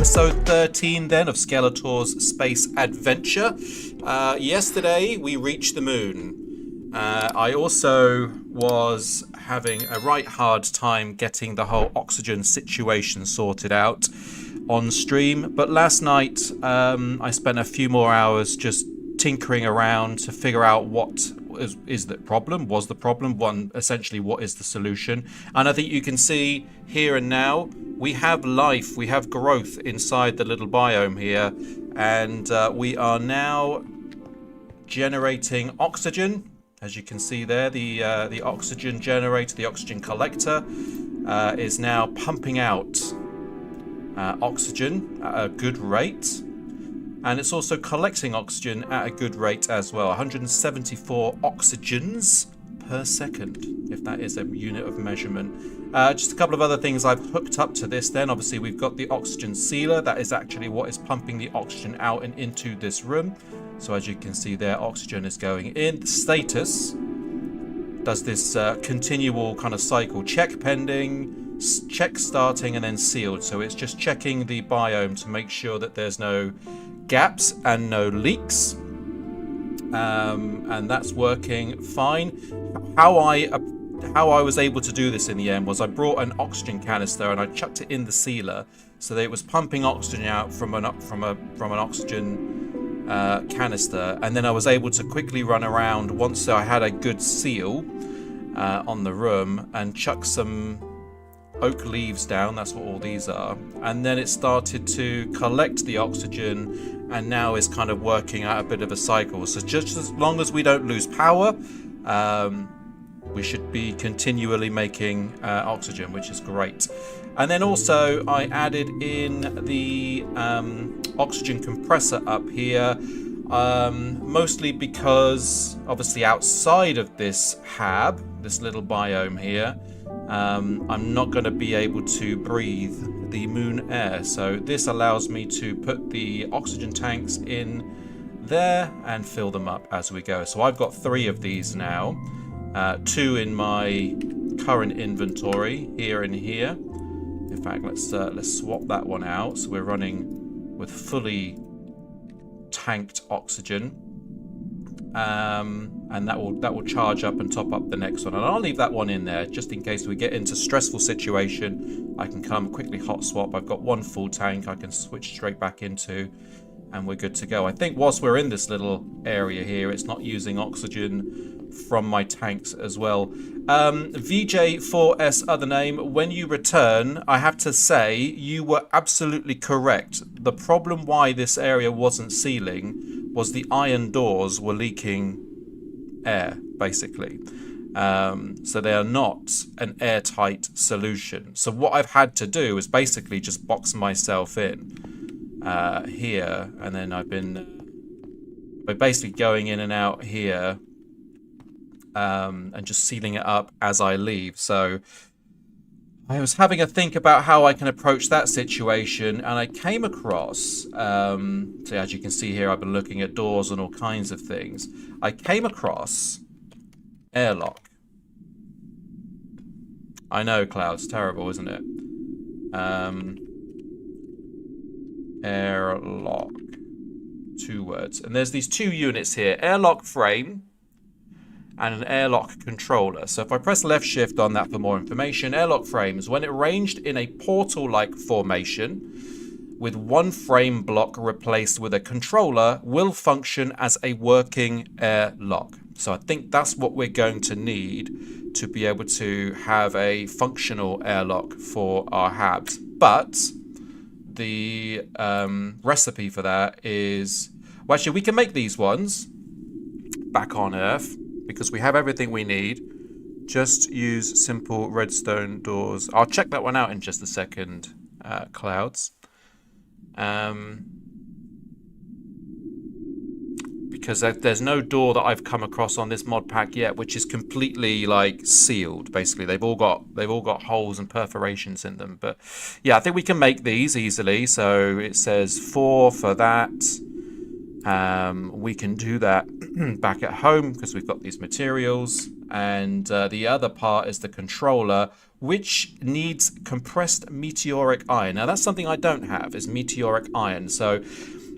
episode 13 then of Skeletors Space Adventure. Yesterday we reached the moon. I also was having a right hard time getting the whole oxygen situation sorted out on stream, but last night I spent a few more hours just tinkering around to figure out what is the problem, essentially what is the solution. And I think you can see here and now we have life, we have growth inside the little biome here, and we are now generating oxygen. As you can see there, the oxygen generator, the oxygen collector is now pumping out oxygen at a good rate. And it's also collecting oxygen at a good rate as well. 174 oxygens per second, if that is a unit of measurement. Just a couple of other things I've hooked up to this then. Obviously, we've got the oxygen sealer. That is actually what is pumping the oxygen out and into this room. So as you can see there, oxygen is going in. The status does this continual kind of cycle. Check pending, check starting, and then sealed. So it's just checking the biome to make sure that there's no gaps and no leaks, and that's working fine. How I was able to do this in the end was I brought an oxygen canister and I chucked it in the sealer so that it was pumping oxygen out from an oxygen canister, and then I was able to quickly run around once I had a good seal on the room and chuck some oak leaves down. That's what all these are, and then it started to collect the oxygen and now is kind of working out a bit of a cycle. So just as long as we don't lose power, we should be continually making oxygen, which is great. And then also I added in the oxygen compressor up here, mostly because obviously outside of this hab, this little biome here, I'm not going to be able to breathe the moon air. So this allows me to put the oxygen tanks in there and fill them up as we go. So I've got 3 of these now, 2 in my current inventory here and here. In fact, let's swap that one out. So we're running with fully tanked oxygen. And that will charge up and top up the next one, and I'll leave that one in there just in case we get into stressful situation. I can come quickly hot swap. I've got 1 full tank I can switch straight back into, and we're good to go. I think whilst we're in this little area here, it's not using oxygen from my tanks as well. VJ4S other name, when you return, I have to say you were absolutely correct. The problem why this area wasn't sealing was the iron doors were leaking air, basically. So they are not an airtight solution. So what I've had to do is basically just box myself in here, and then I've been basically going in and out here and just sealing it up as I leave. So I was having a think about how I can approach that situation, and I came across, so as you can see here, I've been looking at doors and all kinds of things. I came across airlock. I know, Cloud's terrible, isn't it? Airlock. 2 words. And there's these 2 units here, airlock frame and an airlock controller. So if I press left shift on that for more information, airlock frames, when arranged in a portal-like formation with 1 frame block replaced with a controller, will function as a working airlock. So I think that's what we're going to need to be able to have a functional airlock for our habs. But the recipe for that is, well, actually we can make these ones back on Earth, because we have everything we need. Just use simple redstone doors. I'll check that one out in just a second, Clouds. Because there's no door that I've come across on this mod pack yet which is completely like sealed. Basically, they've all got holes and perforations in them. But yeah, I think we can make these easily. So it says 4 for that. We can do that back at home because we've got these materials. And the other part is the controller, which needs compressed meteoric iron. Now that's something I don't have, is meteoric iron. So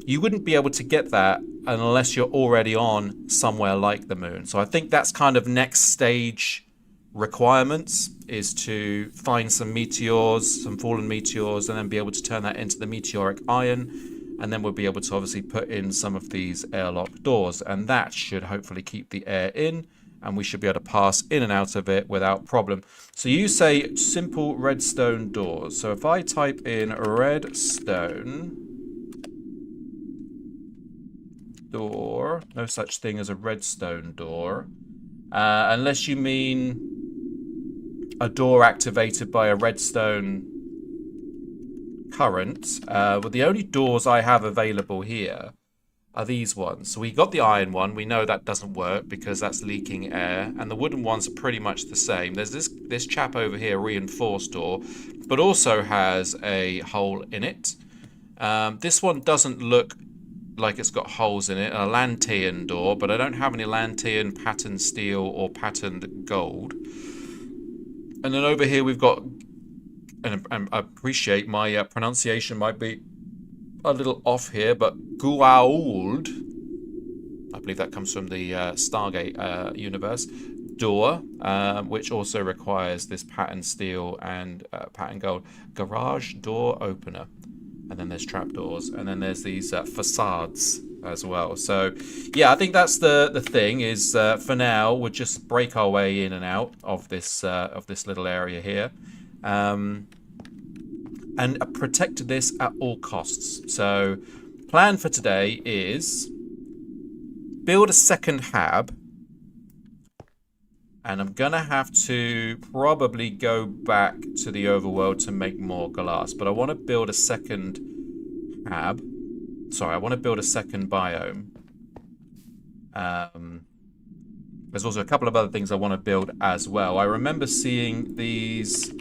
you wouldn't be able to get that unless you're already on somewhere like the moon. So I think that's kind of next stage requirements, is to find some meteors, some fallen meteors, and then be able to turn that into the meteoric iron. And then we'll be able to obviously put in some of these airlock doors, and that should hopefully keep the air in, and we should be able to pass in and out of it without problem. So you say simple redstone doors. So if I type in redstone door, no such thing as a redstone door, unless you mean a door activated by a redstone current. Well, the only doors I have available here are these ones. So we got the iron one. We know that doesn't work because that's leaking air, and the wooden ones are pretty much the same. There's this chap over here, reinforced door, but also has a hole in it. This one doesn't look like it's got holes in it. A lantern door, but I don't have any lantern patterned steel or patterned gold. And then over here we've got, and I appreciate my pronunciation might be a little off here, but Goa'uld, I believe that comes from the Stargate universe, door, which also requires this patterned steel and patterned gold. Garage door opener. And then there's trapdoors, and then there's these facades as well. So yeah, I think that's the thing is, for now we'll just break our way in and out of this little area here. And protect this at all costs. So plan for today is build a second hab, and I'm gonna have to probably go back to the overworld to make more glass, but I want to build a second hab. Sorry, I want to build a second biome. There's also a couple of other things I want to build as well. I remember seeing these.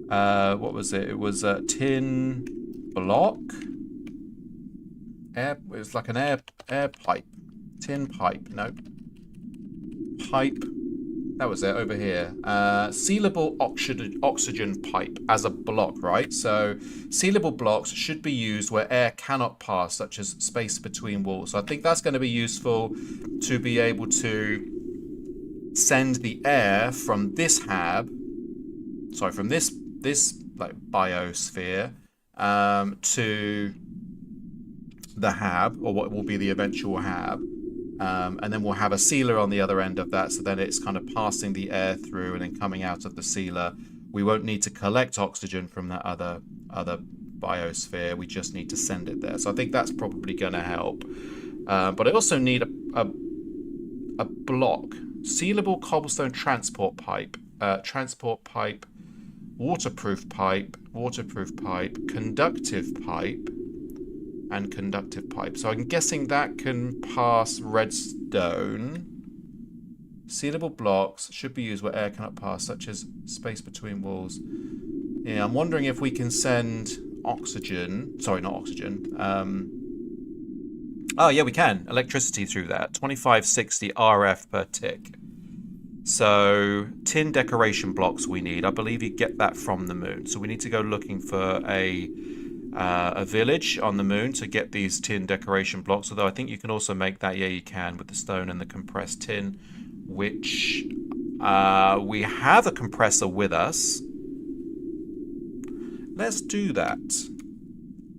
What was it? It was a tin block. It was like an air pipe. Tin pipe. No. Pipe. That was it over here. Sealable oxygen pipe as a block, right? So sealable blocks should be used where air cannot pass, such as space between walls. So I think that's going to be useful to be able to send the air from this hab. Sorry, from this like biosphere to the hab, or what will be the eventual hab, and then we'll have a sealer on the other end of that, so then it's kind of passing the air through and then coming out of the sealer. We won't need to collect oxygen from that other biosphere, we just need to send it there. So I think that's probably going to help, but I also need a block. Sealable cobblestone transport pipe, waterproof pipe, conductive pipe, and conductive pipe. So I'm guessing that can pass redstone. Sealable blocks should be used where air cannot pass, such as space between walls. Yeah, I'm wondering if we can send oxygen. Sorry, not oxygen. Oh, yeah, we can. Electricity through that. 2560 RF per tick. So tin decoration blocks we need. I believe you get that from the moon. So we need to go looking for a village on the moon to get these tin decoration blocks. Although I think you can also make that. Yeah, you can, with the stone and the compressed tin, which we have a compressor with us. Let's do that.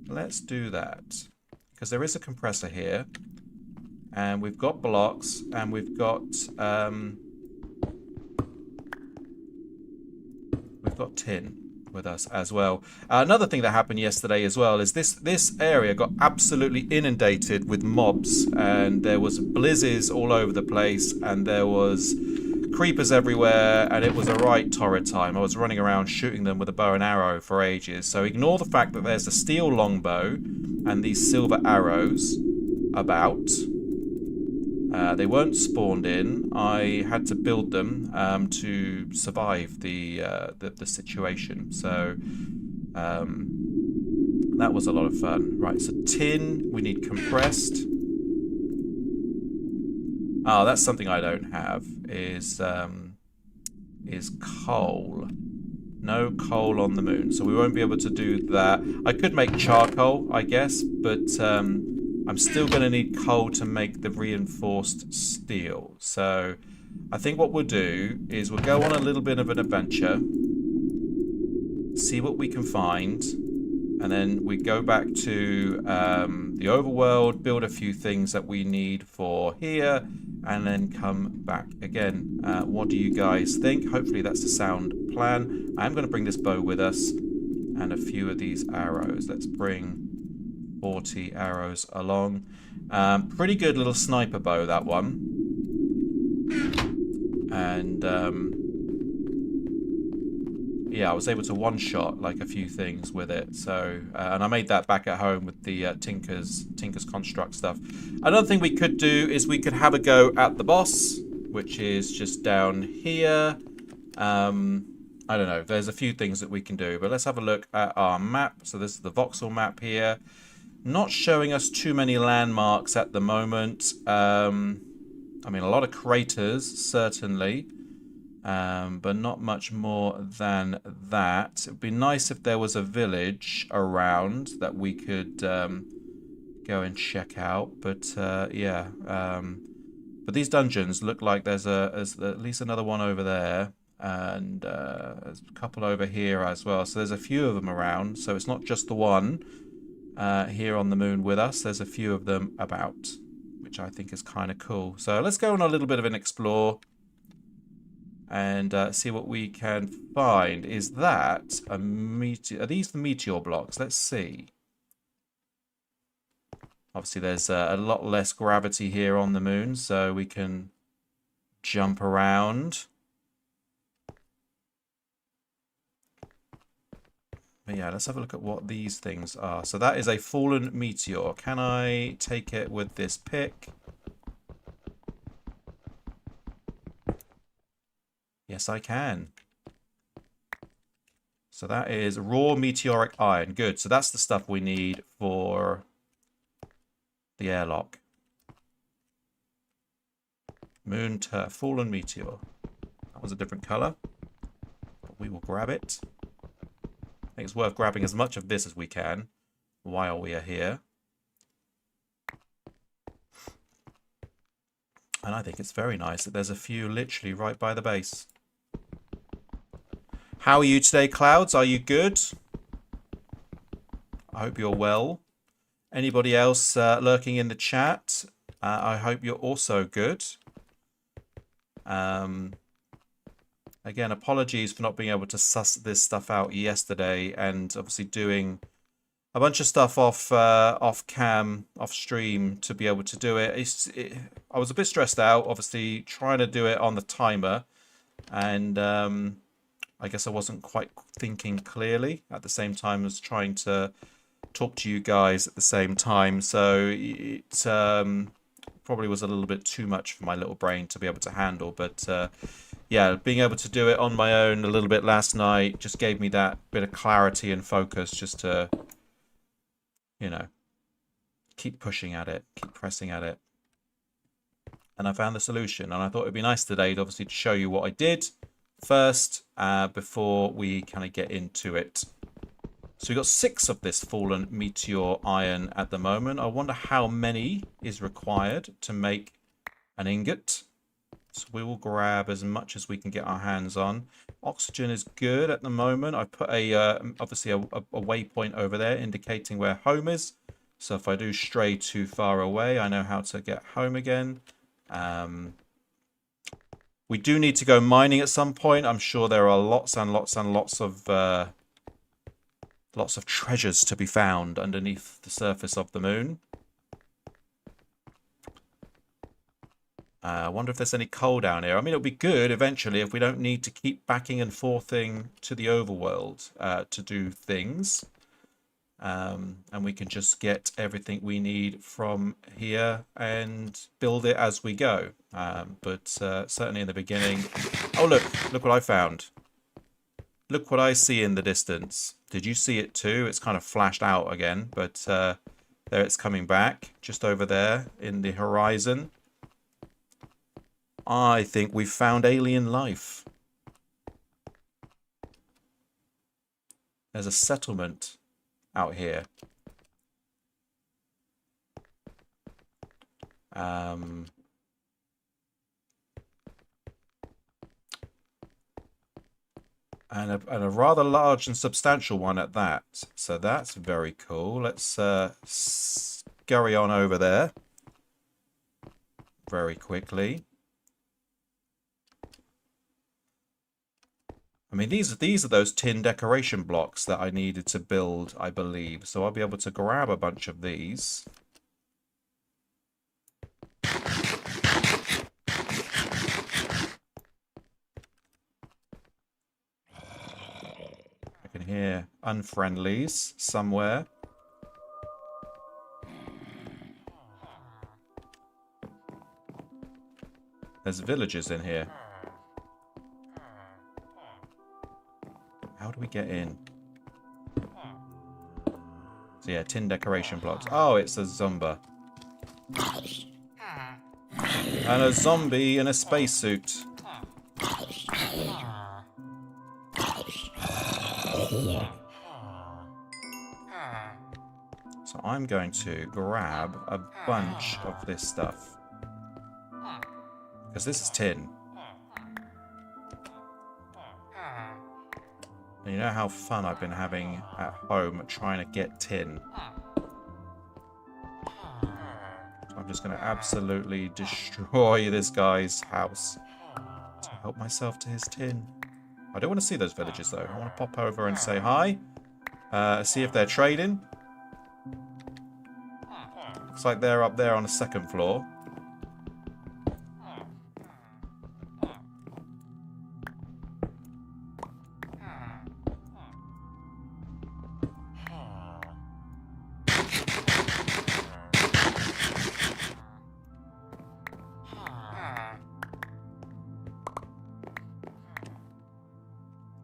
Let's do that. Because there is a compressor here. And we've got blocks. And we've got tin with us as well. Another thing that happened yesterday as well is this area got absolutely inundated with mobs, and there was blizzards all over the place, and there was creepers everywhere, and it was a right torrid time. I was running around shooting them with a bow and arrow for ages. So ignore the fact that there's a steel longbow and these silver arrows about. They weren't spawned in. I had to build them to survive the situation. So that was a lot of fun. Right, so tin, we need compressed. Oh, that's something I don't have, is coal. No coal on the moon, so we won't be able to do that. I could make charcoal, I guess, but I'm still going to need coal to make the reinforced steel. So I think what we'll do is we'll go on a little bit of an adventure, see what we can find, and then we go back to the overworld, build a few things that we need for here, and then come back again. What do you guys think? Hopefully that's a sound plan. I'm going to bring this bow with us and a few of these arrows. Let's bring 40 arrows along. Pretty good little sniper bow, that one. And yeah, I was able to one-shot like a few things with it. So, and I made that back at home with the Tinker's Construct stuff. Another thing we could do is we could have a go at the boss, which is just down here. I don't know. There's a few things that we can do, but let's have a look at our map. So this is the voxel map here. Not showing us too many landmarks at the moment. I mean, a lot of craters, certainly. But not much more than that. It would be nice if there was a village around that we could go and check out. But yeah, but these dungeons look like there's at least another one over there, and there's a couple over here as well. So there's a few of them around. So it's not just the one here on the moon with us. There's a few of them about, which I think is kind of cool. So let's go on a little bit of an explore and see what we can find. Is that a meteor? Are these the meteor blocks? Let's see. Obviously, there's a lot less gravity here on the moon, so we can jump around. But yeah, let's have a look at what these things are. So that is a fallen meteor. Can I take it with this pick? Yes, I can. So that is raw meteoric iron. Good. So that's the stuff we need for the airlock. Moon turf. Fallen meteor. That was a different color. But we will grab it. I think it's worth grabbing as much of this as we can while we are here. And I think it's very nice that there's a few literally right by the base. How are you today, Clouds? Are you good? I hope you're well. Anybody else lurking in the chat? I hope you're also good. Again, apologies for not being able to suss this stuff out yesterday, and obviously doing a bunch of stuff off cam, off stream to be able to do it. I was a bit stressed out, obviously trying to do it on the timer, and I guess I wasn't quite thinking clearly at the same time as trying to talk to you guys at the same time. So it probably was a little bit too much for my little brain to be able to handle. But yeah, being able to do it on my own a little bit last night just gave me that bit of clarity and focus just to, you know, keep pushing at it, keep pressing at it. And I found the solution. And I thought it'd be nice today, obviously, to show you what I did first before we kind of get into it. So we've got 6 of this fallen meteor iron at the moment. I wonder how many is required to make an ingot. So we will grab as much as we can get our hands on. Oxygen is good at the moment. I've put obviously a waypoint over there indicating where home is. So if I do stray too far away, I know how to get home again. We do need to go mining at some point. I'm sure there are lots and lots and lots of treasures to be found underneath the surface of the moon. I wonder if there's any coal down here. I mean, it'll be good eventually if we don't need to keep backing and forthing to the overworld to do things. And we can just get everything we need from here and build it as we go. But certainly in the beginning... Oh, look what I found. Look what I see in the distance. Did you see it too? It's kind of flashed out again, but there it's coming back, just over there in the horizon. I think we've found alien life. There's a settlement out here. And a rather large and substantial one at that. So that's very cool. Let's scurry on over there very quickly. I mean, these are those tin decoration blocks that I needed to build, I believe. So I'll be able to grab a bunch of these. I can hear unfriendlies somewhere. There's villagers in here. How do we get in? So yeah, tin decoration blocks. Oh, it's a zomba. And a zombie in a spacesuit. So I'm going to grab a bunch of this stuff. Because this is tin. And you know how fun I've been having at home trying to get tin. So I'm just going to absolutely destroy this guy's house to help myself to his tin. I don't want to see those villagers though. I want to pop over and say hi. See if they're trading. Looks like they're up there on the second floor.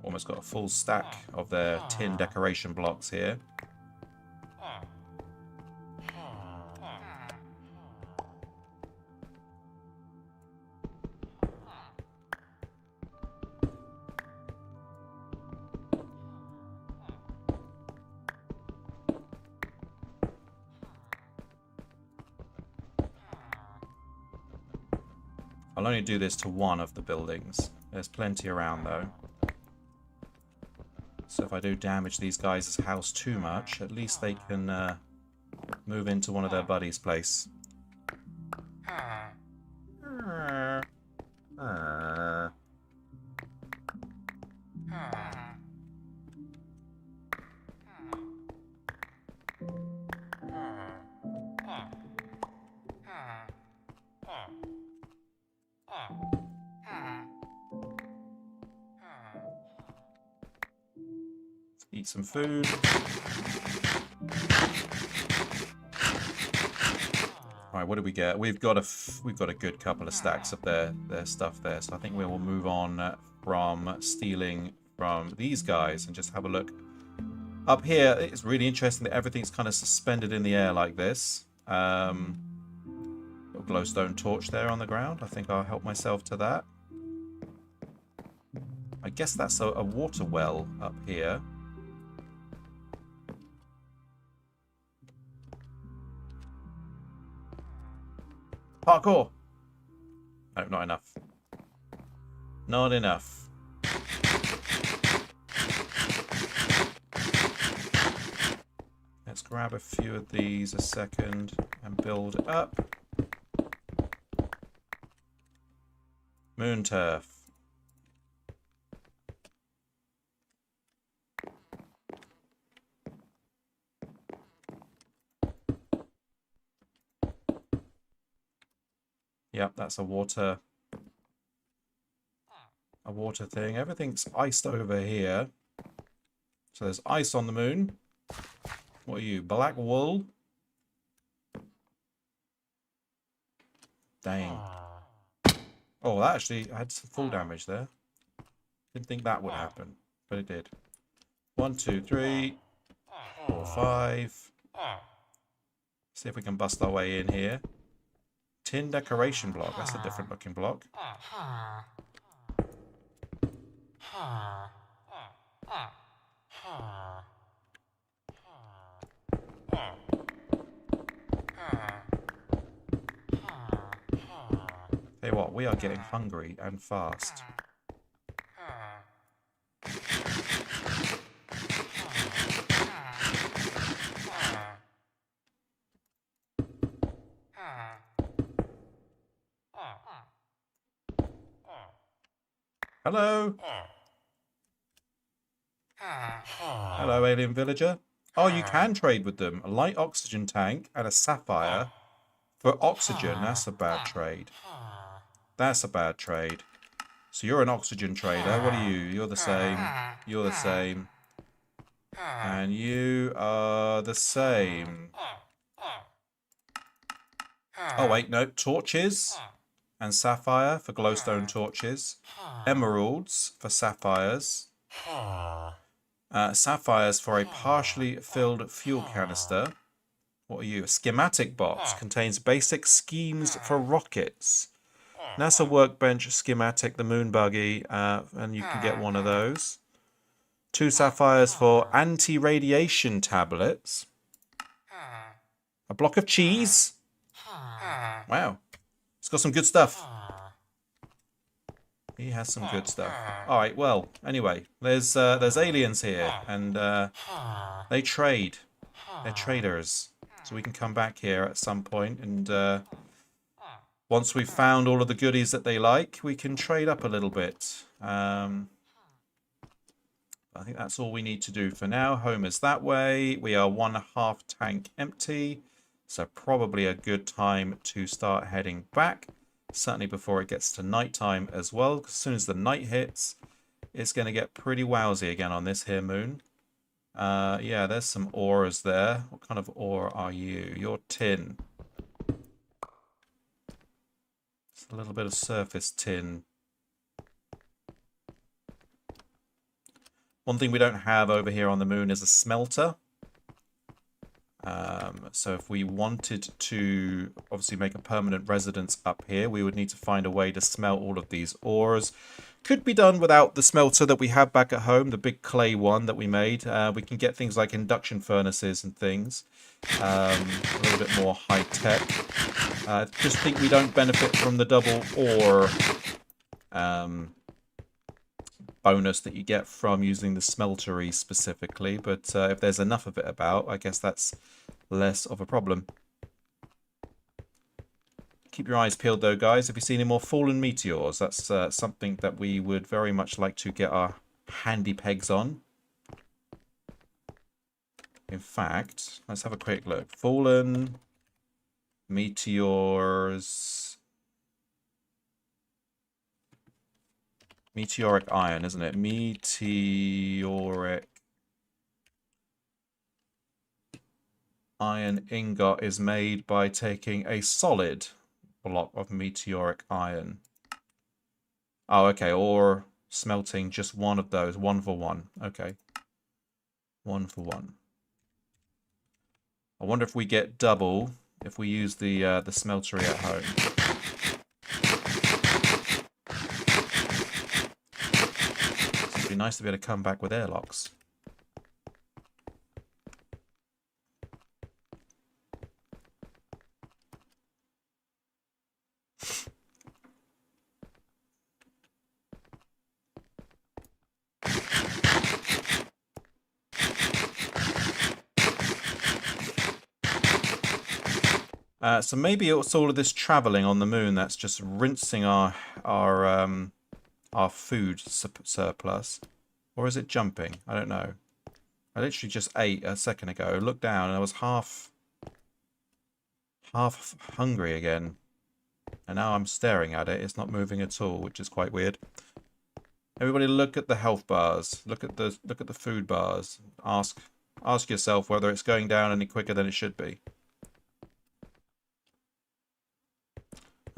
Almost got a full stack of their tin decoration blocks here. I'll only do this to one of the buildings. There's plenty around though. So if I do damage these guys' house too much, at least they can move into one of their buddies' place. Eat some food. All right, what do we get? We've got a good couple of stacks of their stuff there. So I think we will move on from stealing from these guys and just have a look. Up here, it's really interesting that everything's kind of suspended in the air like this. Got a glowstone torch there on the ground. I think I'll help myself to that. I guess that's a water well up here. Parkour! No, not enough. Not enough. Let's grab a few of these a second and build up. Moon turf. Yep, that's a water thing. Everything's iced over here. So there's ice on the moon. What are you, black wool? Dang. Oh, that actually had some full damage there. Didn't think that would happen, but it did. 1, 2, 3, 4, 5. See if we can bust our way in here. Tin decoration block. That's a different looking block. Hey, what? We are getting hungry and fast. Hello. Hello, alien villager. Oh, you can trade with them. A light oxygen tank and a sapphire for oxygen. That's a bad trade. That's a bad trade. So you're an oxygen trader. What are you? You're the same. You're the same. And you are the same. Oh, wait, no. Torches and sapphire for glowstone torches. Emeralds for sapphires. Sapphires for a partially filled fuel canister. What are you? A schematic box contains basic schemes for rockets. NASA workbench schematic, the moon buggy, and you can get one of those. 2 sapphires for anti-radiation tablets. A block of cheese. Wow. It's got some good stuff. He has some good stuff. All right, well, anyway, there's aliens here, and they trade. They're traders. So we can come back here at some point, and once we've found all of the goodies that they like, we can trade up a little bit. I think that's all we need to do for now. Home is that way. We are 1/2 tank empty, so probably a good time to start heading back. Certainly before it gets to nighttime as well. As soon as the night hits, it's going to get pretty wowsy again on this here moon. Yeah, there's some ores there. What kind of ore are you? You're tin. It's a little bit of surface tin. One thing we don't have over here on the moon is a smelter. So if we wanted to obviously make a permanent residence up here, we would need to find a way to smelt all of these ores. Could be done without the smelter that we have back at home, the big clay one that we made. We can get things like induction furnaces and things. A little bit more high tech. Just think we don't benefit from the double ore bonus that you get from using the smeltery specifically, but if there's enough of it about, I guess that's less of a problem. Keep your eyes peeled though, guys. Have you seen any more fallen meteors? That's something that we would very much like to get our handy pegs on. In fact, let's have a quick look. Fallen meteors. Meteoric iron, isn't it? Meteoric iron ingot is made by taking a solid block of meteoric iron. Oh, okay. Or smelting just one of those. 1 for 1. Okay. 1 for 1. I wonder if we get double if we use the smeltery at home. It'd be nice to be able to come back with airlocks. So maybe it's all of this traveling on the moon that's just rinsing our food surplus, or is it jumping? I don't know. I literally just ate a second ago. Looked down and I was half hungry again, and now I'm staring at it. It's not moving at all, which is quite weird. Everybody, look at the health bars. Look at the food bars. Ask yourself whether it's going down any quicker than it should be.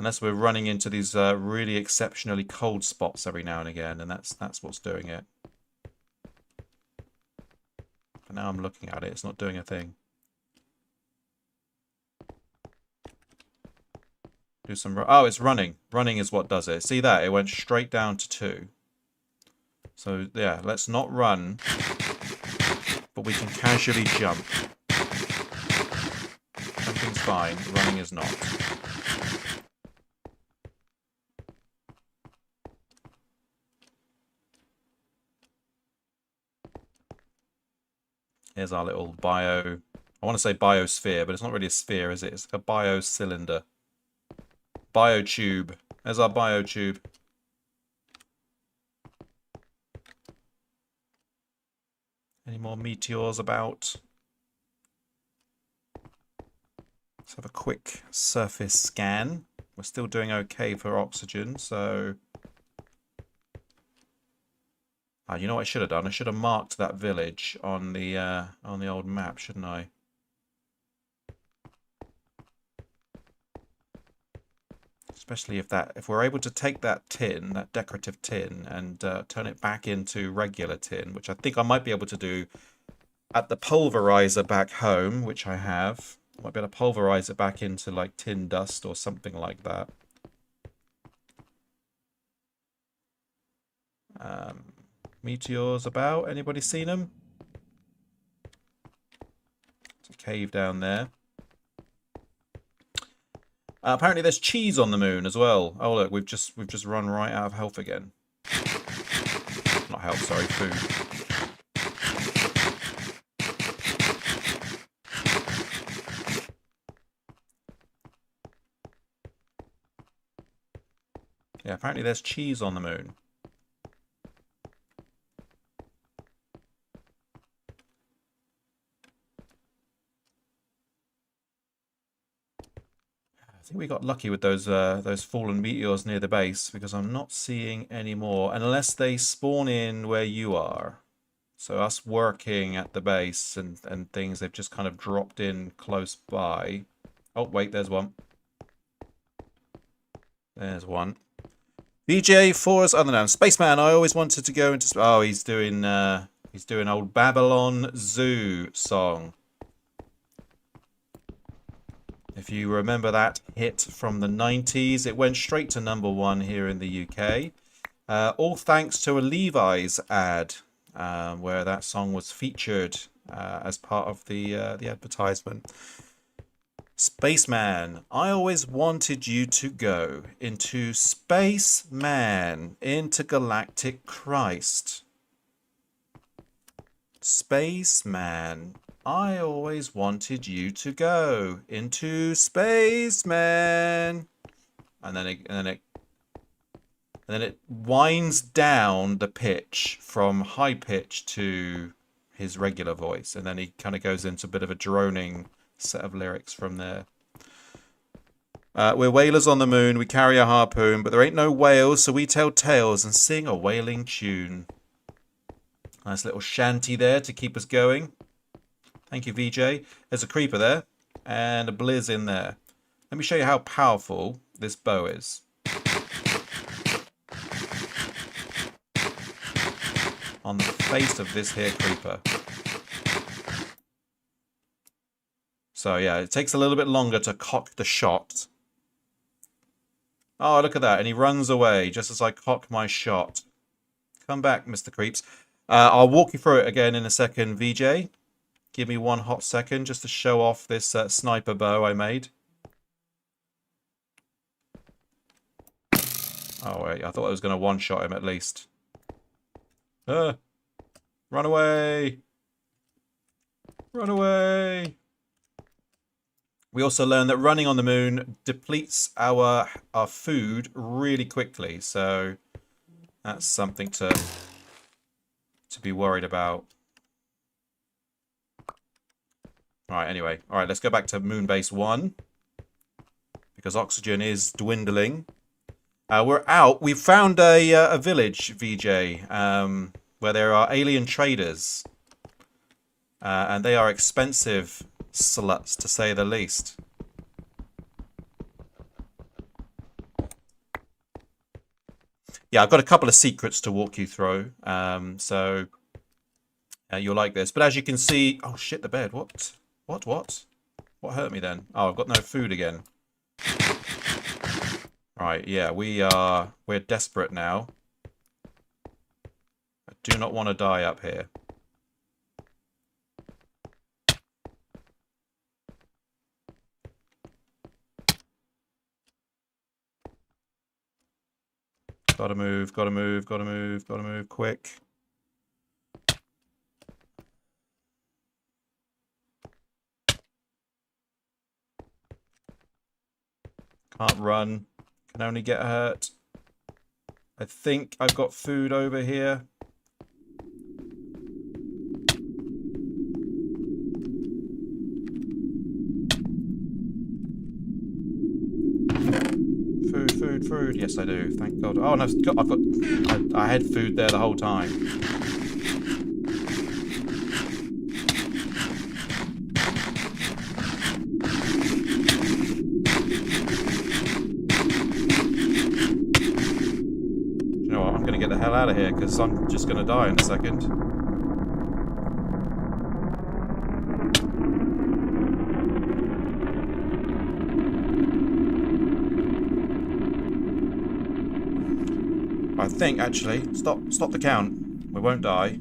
Unless we're running into these really exceptionally cold spots every now and again, and that's what's doing it. But now I'm looking at it, it's not doing a thing. Do some... Oh, it's running. Running is what does it. See that? It went straight down to 2. So, yeah, let's not run. But we can casually jump. Jumping's fine. Running is not. Here's our little bio... I want to say biosphere, but it's not really a sphere, is it? It's a biocylinder. Biotube. There's our biotube. Any more meteors about? Let's have a quick surface scan. We're still doing okay for oxygen, so... you know what I should have done? I should have marked that village on the old map, shouldn't I? Especially if we're able to take that tin, that decorative tin, and turn it back into regular tin, which I think I might be able to do at the pulverizer back home, which I have. I might be able to pulverize it back into like tin dust or something like that. Meteors about? Anybody seen them? There's a cave down there. Apparently there's cheese on the moon as well. Oh look, we've just run right out of health again. Not health, sorry, food. Yeah, apparently there's cheese on the moon. I think we got lucky with those fallen meteors near the base, because I'm not seeing any more unless they spawn in where you are. So us working at the base and things, they've just kind of dropped in close by. Oh wait, there's one. There's one. VJ for us, other than Spaceman. I always wanted to go into. Oh, he's doing old Babylon Zoo song. If you remember that hit from the 90s, it went straight to #1 here in the UK. All thanks to a Levi's ad, where that song was featured as part of the advertisement. Spaceman, I always wanted you to go into Spaceman, intergalactic Christ. Spaceman, I always wanted you to go into Spaceman. And then it winds down the pitch from high pitch to his regular voice, and then he kind of goes into a bit of a droning set of lyrics from there. We're whalers on the moon, we carry a harpoon, but there ain't no whales, so we tell tales and sing a whaling tune. Nice little shanty there to keep us going. Thank you, VJ. There's a creeper there and a blizz in there. Let me show you how powerful this bow is. On the face of this here creeper. So yeah, it takes a little bit longer to cock the shot. Oh, look at that. And he runs away just as I cock my shot. Come back, Mr. Creeps. I'll walk you through it again in a second, VJ. Give me one hot second just to show off this sniper bow I made. Oh, wait. I thought I was going to one-shot him at least. Run away! Run away! We also learned that running on the moon depletes our food really quickly. So that's something to be worried about. Alright, anyway. Alright, let's go back to Moonbase 1. Because oxygen is dwindling. We're out. We found a village, VJ, where there are alien traders. And they are expensive sluts, to say the least. Yeah, I've got a couple of secrets to walk you through. So you'll like this. But as you can see... Oh, shit, the bed. What? What hurt me then? Oh, I've got no food again. Right, yeah, we're desperate now. I do not want to die up here. Gotta move, gotta move, gotta move, gotta move quick. Can't run. Can only get hurt. I think I've got food over here. Food. Yes, I do. Thank God. Oh, no, I had food there the whole time. You know what? I'm going to get the hell out of here because I'm just going to die in a second. I think, actually, stop the count. We won't die.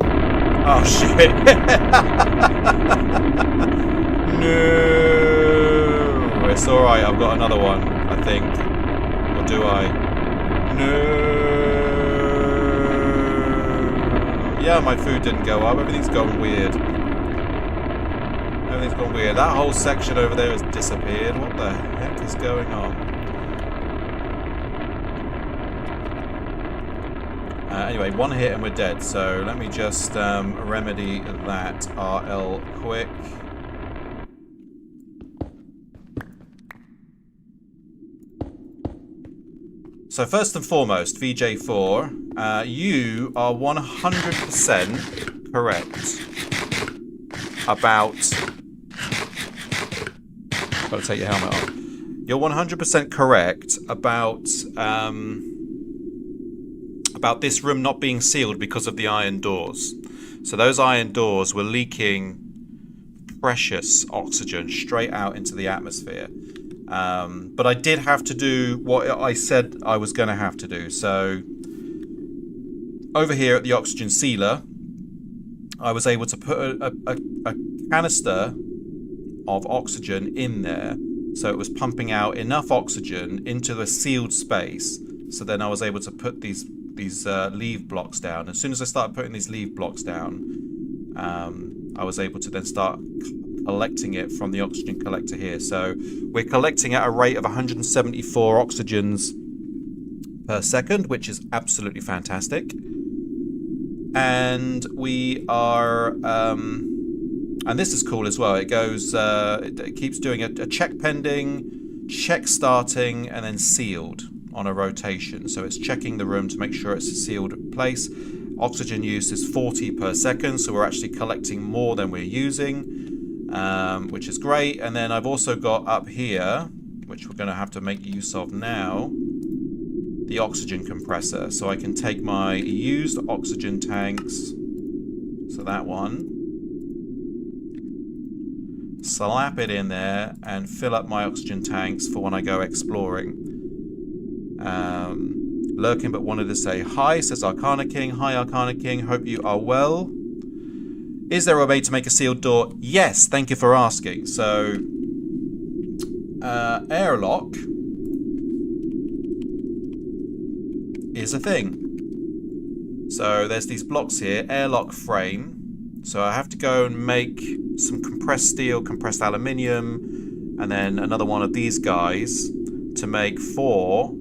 Oh, shit. No. It's alright, I've got another one, I think. Or do I? No. Yeah, my food didn't go up. Everything's gone weird. Everything's gone weird. That whole section over there has disappeared. What the heck is going on? Anyway, one hit and we're dead, so let me just remedy that RL quick. So first and foremost, VJ4, you are 100% correct about... Got to take your helmet off. You're 100% correct about this room not being sealed because of the iron doors. So those iron doors were leaking precious oxygen straight out into the atmosphere. But I did have to do what I said I was going to have to do. So over here at the oxygen sealer, I was able to put a canister of oxygen in there. So it was pumping out enough oxygen into the sealed space. So then I was able to put these leave blocks down. As soon as I started putting these leave blocks down, I was able to then start collecting it from the oxygen collector here. So we're collecting at a rate of 174 oxygens per second, which is absolutely fantastic. And we are, and this is cool as well. It goes, it keeps doing a check pending, check starting, and then sealed on a rotation. So it's checking the room to make sure it's a sealed place. Oxygen use is 40 per second, so we're actually collecting more than we're using, which is great. And then I've also got up here, which we're going to have to make use of now, the oxygen compressor. So I can take my used oxygen tanks, so that one, slap it in there and fill up my oxygen tanks for when I go exploring. Lurking but wanted to say hi, says Arcana King. Hi Arcana King, hope you are well. Is there a way to make a sealed door? Yes, thank you for asking. So airlock is a thing. So there's these blocks here, airlock frame. So I have to go and make some compressed steel, compressed aluminium, and then another one of these guys to make 4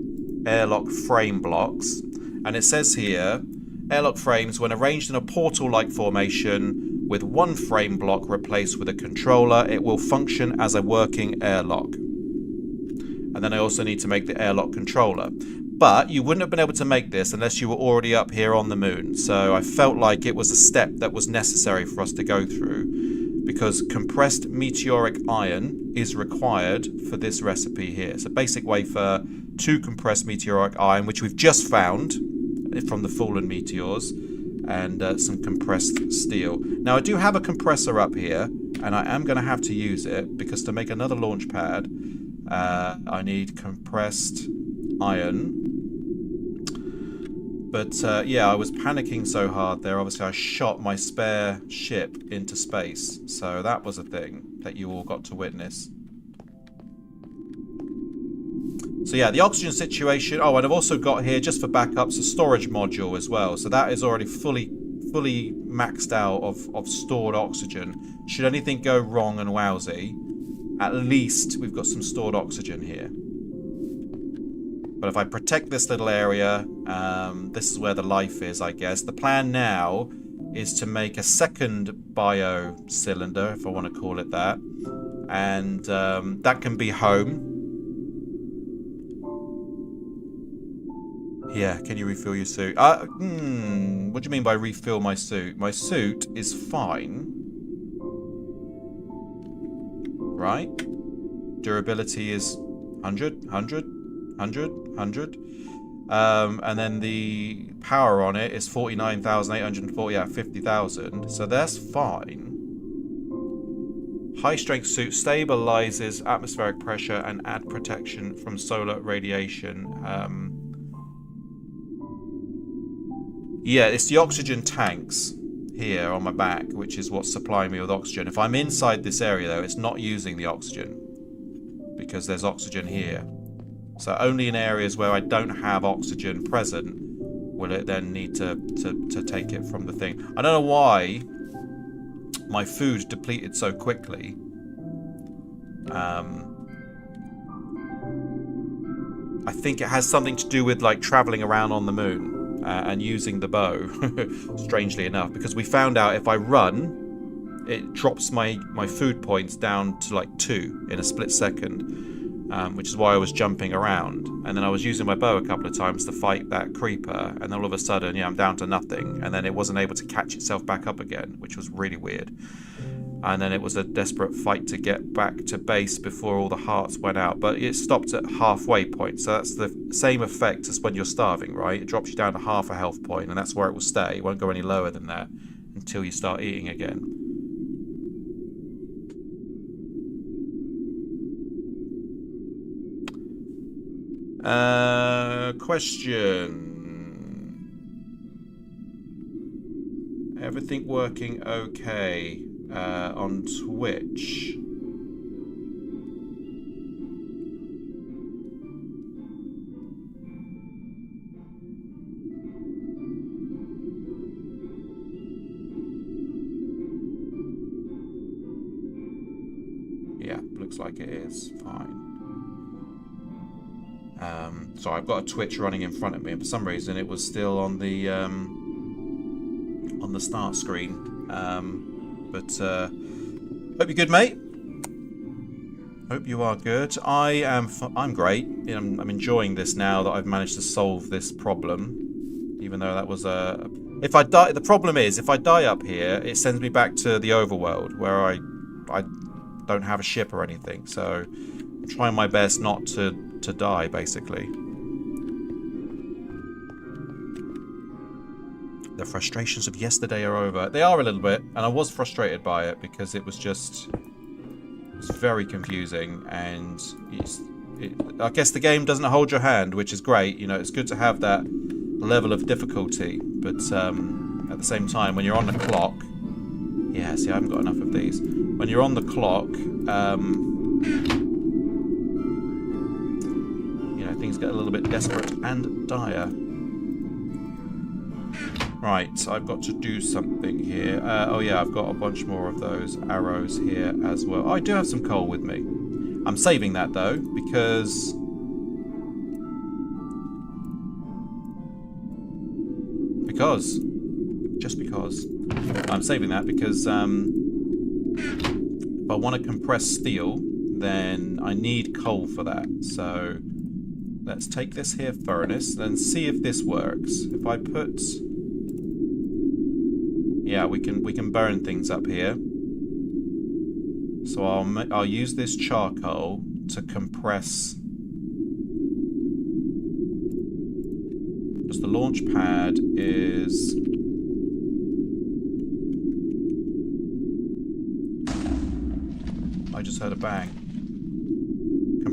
airlock frame blocks. And it says here, airlock frames, when arranged in a portal-like formation with one frame block replaced with a controller, it will function as a working airlock. And then I also need to make the airlock controller. But you wouldn't have been able to make this unless you were already up here on the moon. So I felt like it was a step that was necessary for us to go through, because compressed meteoric iron is required for this recipe here. It's a basic wafer, 2 compressed meteoric iron, which we've just found from the fallen meteors, and some compressed steel. Now I do have a compressor up here, and I am going to have to use it, because to make another launch pad, I need compressed iron. But yeah, I was panicking so hard there. Obviously, I shot my spare ship into space. So that was a thing that you all got to witness. So yeah, the oxygen situation. Oh, and I've also got here, just for backups, a storage module as well. So that is already fully maxed out of stored oxygen. Should anything go wrong and wowsy, at least we've got some stored oxygen here. But if I protect this little area, this is where the life is, I guess. The plan now is to make a second bio cylinder, if I want to call it that. And that can be home. Yeah, can you refill your suit? What do you mean by refill my suit? My suit is fine. Right? Durability is 100, 100, 100, 100. And then the power on it is 49,840 out of 50,000. So that's fine. High strength suit stabilizes atmospheric pressure and add protection from solar radiation. Yeah, it's the oxygen tanks here on my back, which is what's supplying me with oxygen. If I'm inside this area, though, it's not using the oxygen because there's oxygen here. So only in areas where I don't have oxygen present will it then need to take it from the thing. I don't know why my food depleted so quickly. I think it has something to do with like traveling around on the moon. And using the bow, strangely enough, because we found out if I run, it drops my food points down to like 2 in a split second, which is why I was jumping around. And then I was using my bow a couple of times to fight that creeper, and then all of a sudden, yeah, I'm down to nothing, and then it wasn't able to catch itself back up again, which was really weird. And then it was a desperate fight to get back to base before all the hearts went out. But it stopped at halfway point. So that's the same effect as when you're starving, right? It drops you down to half a health point, and that's where it will stay. It won't go any lower than that until you start eating again. Question. Everything working okay? On Twitch. Yeah, looks like it is fine. So I've got a Twitch running in front of me, and for some reason it was still on the start screen. But hope you're good, mate. Hope you are good. I'm great. I'm enjoying this now that I've managed to solve this problem. Even though that was a... If I die... The problem is, if I die up here, it sends me back to the overworld, where I don't have a ship or anything. So I'm trying my best not to die, basically. The frustrations of yesterday are over. They are a little bit, and I was frustrated by it because it was just... It was very confusing, and I guess the game doesn't hold your hand, which is great. You know, it's good to have that level of difficulty, but at the same time, when you're on the clock... Yeah, see, I haven't got enough of these. When you're on the clock, you know, things get a little bit desperate and dire. Right, I've got to do something here. Oh yeah, I've got a bunch more of those arrows here as well. Oh, I do have some coal with me. I'm saving that though, because... Just because. I'm saving that because if I want to compress steel, then I need coal for that. So let's take this here furnace, then see if this works. If I put... Yeah, we can burn things up here. So I'll use this charcoal to compress. Because the launch pad is... I just heard a bang.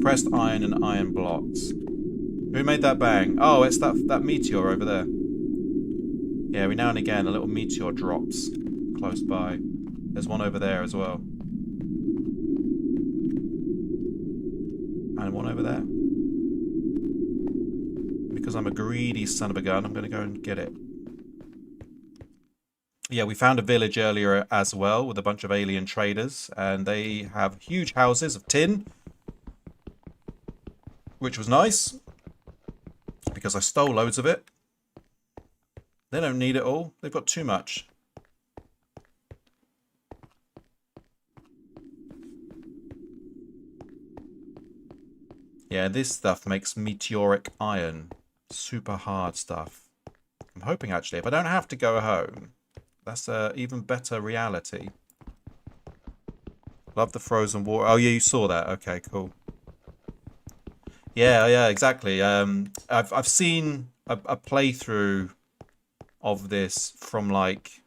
compressed iron and iron blocks. Who made that bang? Oh, it's that meteor over there. Yeah, every now and again a little meteor drops close by. There's one over there as well. And one over there. Because I'm a greedy son of a gun, I'm going to go and get it. Yeah, we found a village earlier as well with a bunch of alien traders. And they have huge houses of tin. Which was nice. Because I stole loads of it. They don't need it all. They've got too much. Yeah, this stuff makes meteoric iron. Super hard stuff. I'm hoping, actually, if I don't have to go home, that's a even better reality. Love the frozen water. Oh, yeah, you saw that. Okay, cool. Yeah, exactly. I've seen a playthrough of this from, like,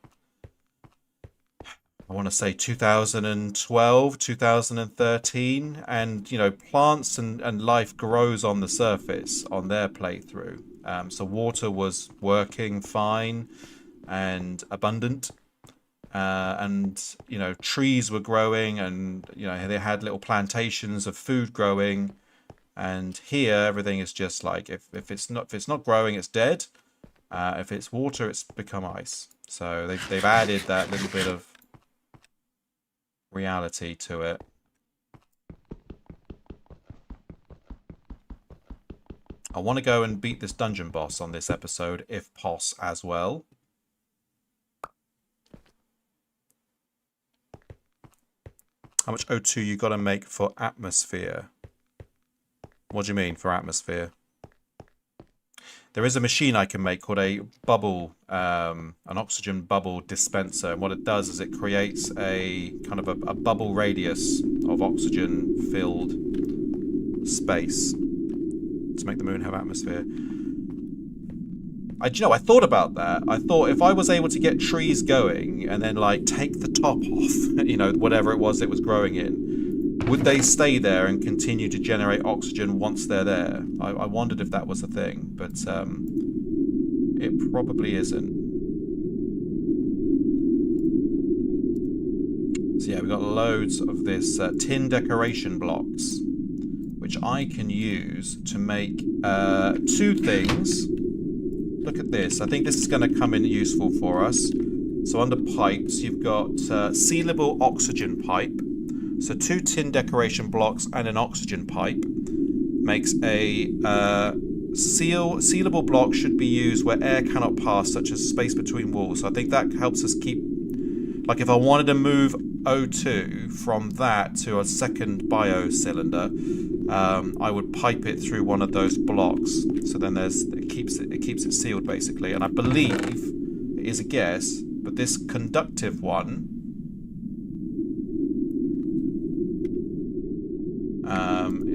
I want to say 2012, 2013, and you know, plants and life grows on the surface on their playthrough. So water was working fine and abundant, and you know, trees were growing, and you know, they had little plantations of food growing. And here, everything is just like if it's not growing, it's dead. If it's water, it's become ice. So they've added that little bit of reality to it. I want to go and beat this dungeon boss on this episode, if pos as well. How much O2 you got to make for atmosphere? What do you mean for atmosphere? There is a machine I can make called a bubble, an oxygen bubble dispenser. And what it does is it creates a kind of a bubble radius of oxygen-filled space to make the moon have atmosphere. You know, I thought about that. I thought if I was able to get trees going and then like take the top off, you know, whatever it was growing in, would they stay there and continue to generate oxygen once they're there? I wondered if that was a thing, but it probably isn't. So yeah, we've got loads of this tin decoration blocks, which I can use to make two things. Look at this. I think this is going to come in useful for us. So under pipes, you've got sealable oxygen pipe. So 2 tin decoration blocks and an oxygen pipe makes a sealable block should be used where air cannot pass, such as space between walls. So I think that helps us keep, like if I wanted to move O2 from that to a second bio cylinder, I would pipe it through one of those blocks. So then it keeps it sealed basically. And I believe it is a guess, but this conductive one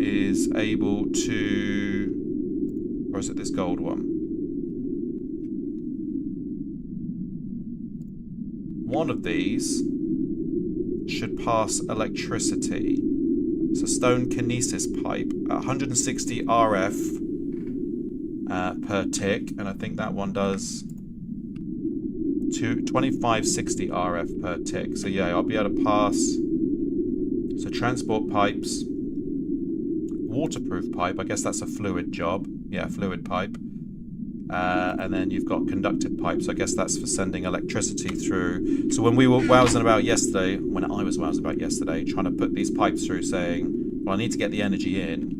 is able to, or is it this gold one? One of these should pass electricity. So stone kinesis pipe, 160 RF per tick, and I think that one does 2560 RF per tick. So yeah, I'll be able to pass. So transport pipes, waterproof pipe, I guess that's a fluid job. Yeah, fluid pipe. And then you've got conductive pipes. I guess that's for sending electricity through. So when we were wowsing about yesterday, when I was wowsing about yesterday, trying to put these pipes through saying, well, I need to get the energy in,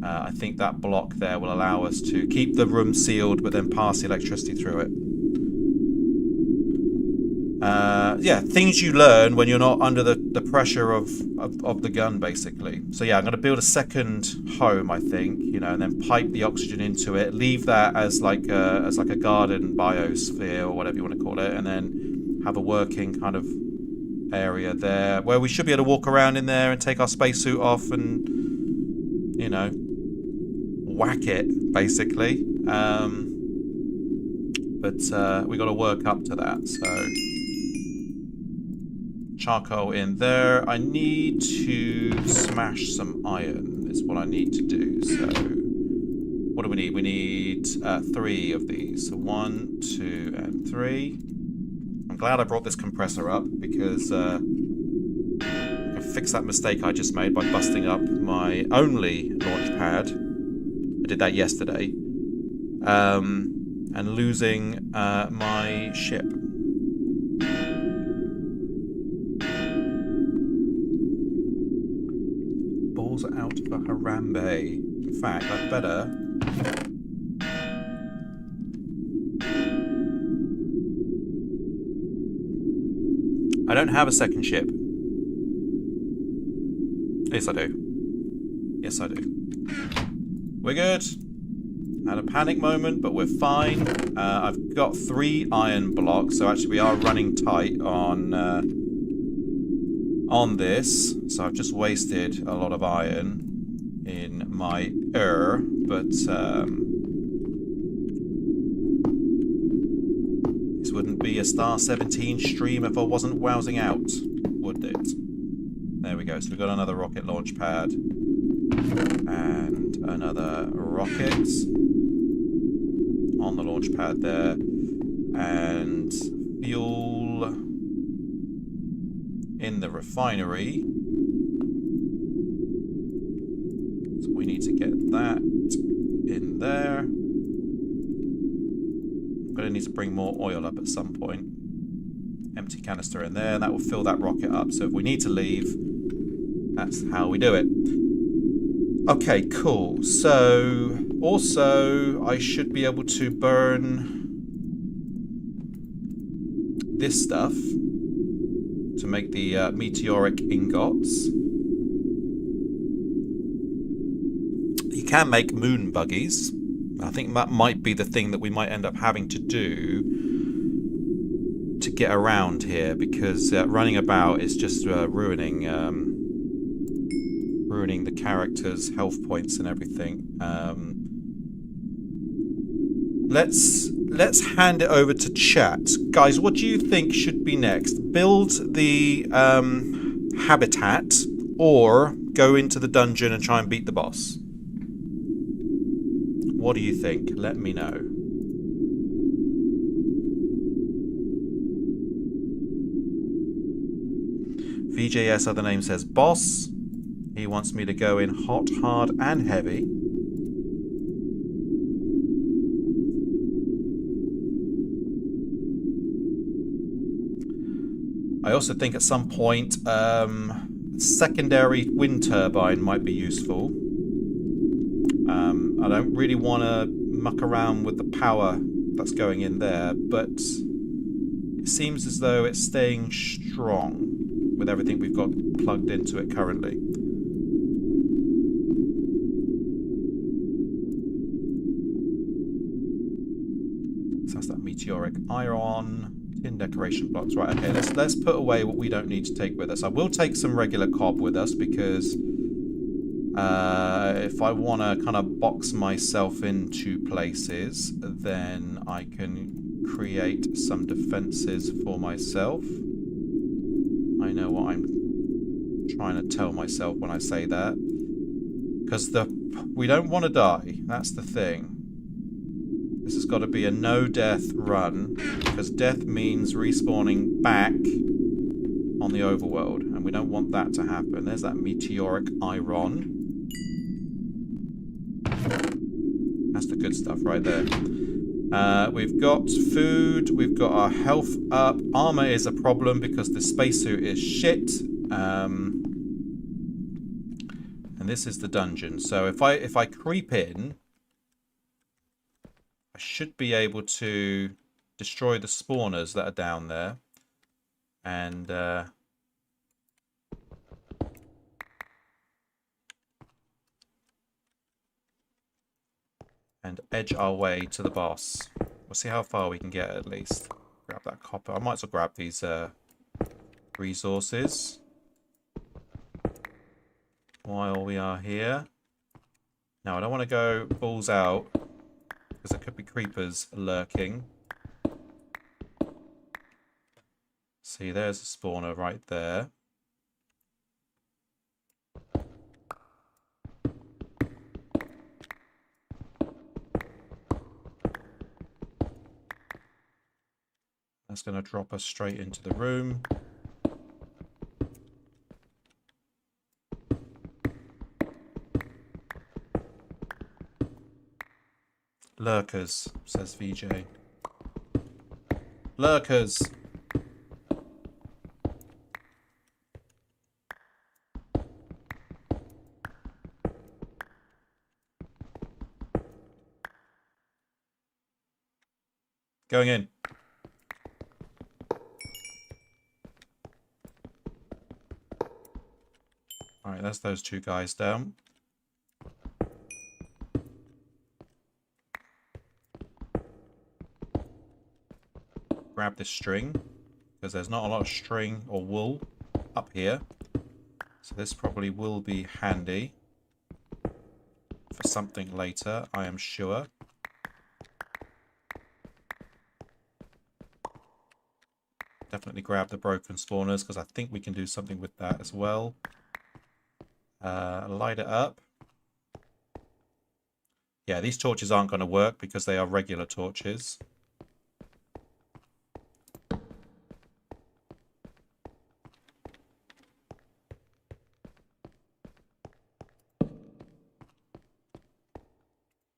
I think that block there will allow us to keep the room sealed, but then pass the electricity through it. Yeah, things you learn when you're not under the pressure of the gun, basically. So yeah, I'm going to build a second home, I think, you know, and then pipe the oxygen into it, leave that as like a garden biosphere or whatever you want to call it, and then have a working kind of area there where we should be able to walk around in there and take our spacesuit off and, you know, whack it, basically. But we got to work up to that, so charcoal in there. I need to smash some iron is what I need to do. So what do we need? We need 3 of these. So 1, 2, and 3. I'm glad I brought this compressor up because I can fix that mistake I just made by busting up my only launch pad. I did that yesterday. And losing my ship. Balls are out for Harambe. In fact, I'd better... I don't have a second ship. Yes, I do. Yes, I do. We're good. Had a panic moment, but we're fine. I've got 3 iron blocks, so actually we are running tight on this. So I've just wasted a lot of iron in my but this wouldn't be a Star 17 stream if I wasn't wowsing out, would it? There we go. So we've got another rocket launch pad and another rocket on the launch pad there, and fuel in the refinery. So we need to get that in there. I'm going to need to bring more oil up at some point. Empty canister in there, and that will fill that rocket up. So if we need to leave, that's how we do it. Okay, cool. So, also, I should be able to burn this stuff to make the meteoric ingots. You can make moon buggies. I think that might be the thing that we might end up having to do to get around here, because running about is just ruining the characters' health points and everything. Let's hand it over to chat. Guys, what do you think should be next? Build the habitat, or go into the dungeon and try and beat the boss? What do you think? Let me know. VJS other name says boss. He wants me to go in hot, hard, and heavy. I also think at some point secondary wind turbine might be useful. I don't really want to muck around with the power that's going in there, but it seems as though it's staying strong with everything we've got plugged into it currently. So that's that meteoric iron. Tin decoration blocks. Right, okay, let's put away what we don't need to take with us. I will take some regular cob with us, because if I want to kind of box myself into places, then I can create some defenses for myself. I know what I'm trying to tell myself when I say that, because we don't want to die. That's the thing. This has got to be a no-death run, because death means respawning back on the overworld, and we don't want that to happen. There's that meteoric iron. That's the good stuff right there. We've got food, we've got our health up. Armor is a problem because the spacesuit is shit. And this is the dungeon. So if I creep in, I should be able to destroy the spawners that are down there. And edge our way to the boss. We'll see how far we can get at least. Grab that copper. I might as well grab these resources while we are here. Now, I don't want to go balls out, because there could be creepers lurking. See, there's a spawner right there. That's going to drop us straight into the room. Lurkers, says VJ. Lurkers! Going in. Alright, that's those two guys down. Grab this string, because there's not a lot of string or wool up here. So this probably will be handy for something later, I am sure. Definitely grab the broken spawners, because I think we can do something with that as well. Light it up. Yeah, these torches aren't going to work because they are regular torches.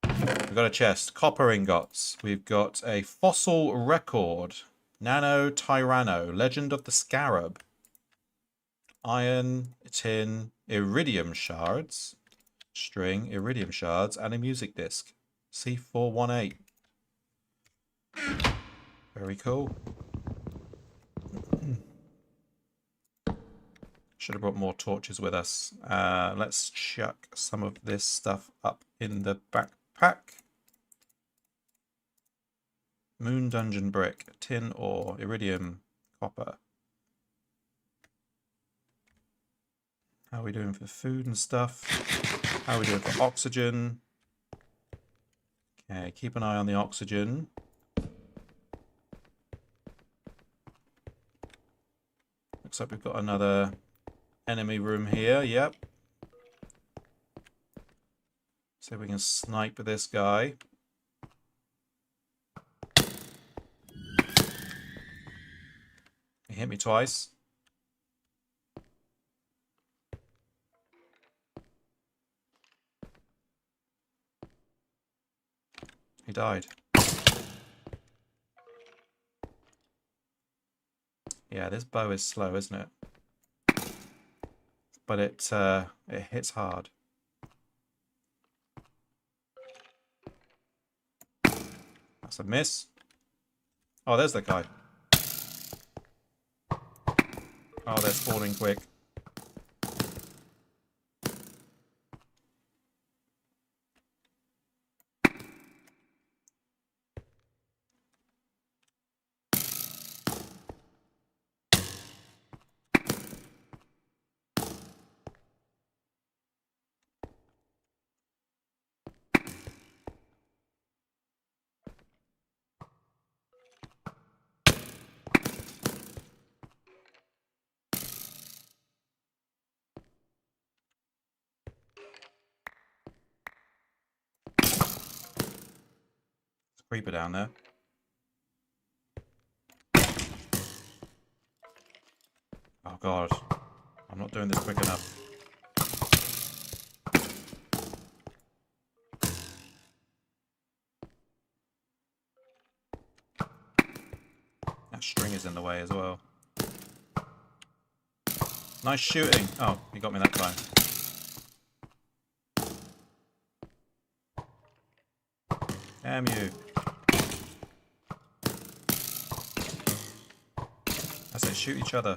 We've got a chest. Copper ingots. We've got a fossil record. Nano Tyranno. Legend of the Scarab. Iron, tin, iridium shards. String, iridium shards, and a music disc. C418. Very cool. Should have brought more torches with us. Let's chuck some of this stuff up in the backpack. Moon dungeon brick, tin ore, iridium, copper. How are we doing for food and stuff? How are we doing for oxygen? Okay, keep an eye on the oxygen. Looks like we've got another enemy room here, yep. So we can snipe this guy. He hit me twice. He died. Yeah, this bow is slow, isn't it? But it hits hard. That's a miss. Oh, there's that guy. Oh, they're spawning quick. Creeper down there. Oh god, I'm not doing this quick enough. That string is in the way as well. Nice shooting. Oh, he got me that time. Damn you. I say shoot each other.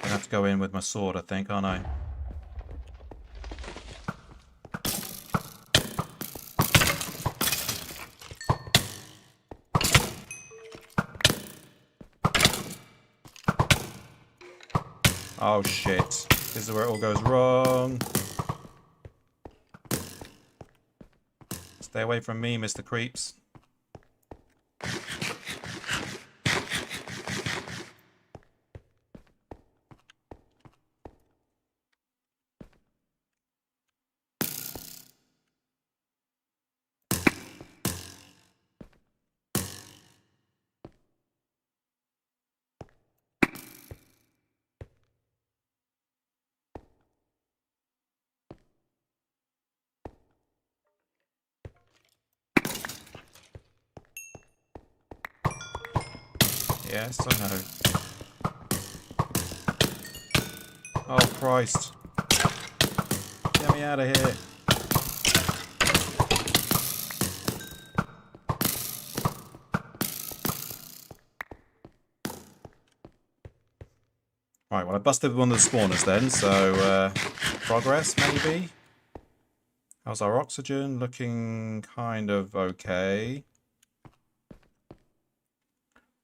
I have to go in with my sword, I think, aren't I? Oh shit. This is where it all goes wrong. Stay away from me, Mr. Creeps. I'm Yes, I know. Oh, Christ. Get me out of here. Right, well, I busted one of the spawners then, so progress, maybe? How's our oxygen? Looking kind of okay.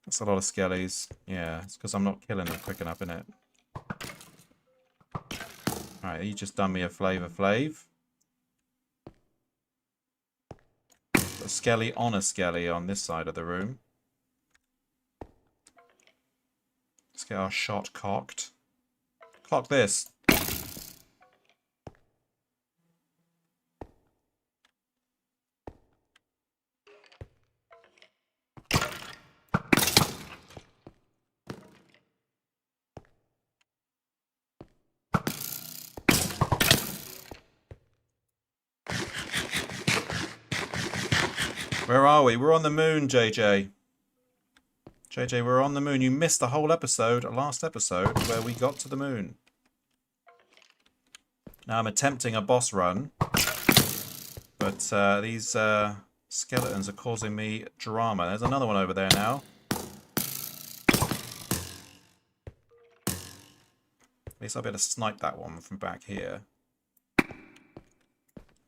That's a lot of skellies. Yeah, it's because I'm not killing them quick enough, innit? Alright, you just done me a Flavor Flav. A skelly on a skelly on this side of the room. Let's get our shot cocked. Cock this. Where are we? We're on the moon, JJ. JJ, we're on the moon. You missed the whole episode, last episode, where we got to the moon. Now I'm attempting a boss run, but these skeletons are causing me drama. There's another one over there now. At least I'll be able to snipe that one from back here.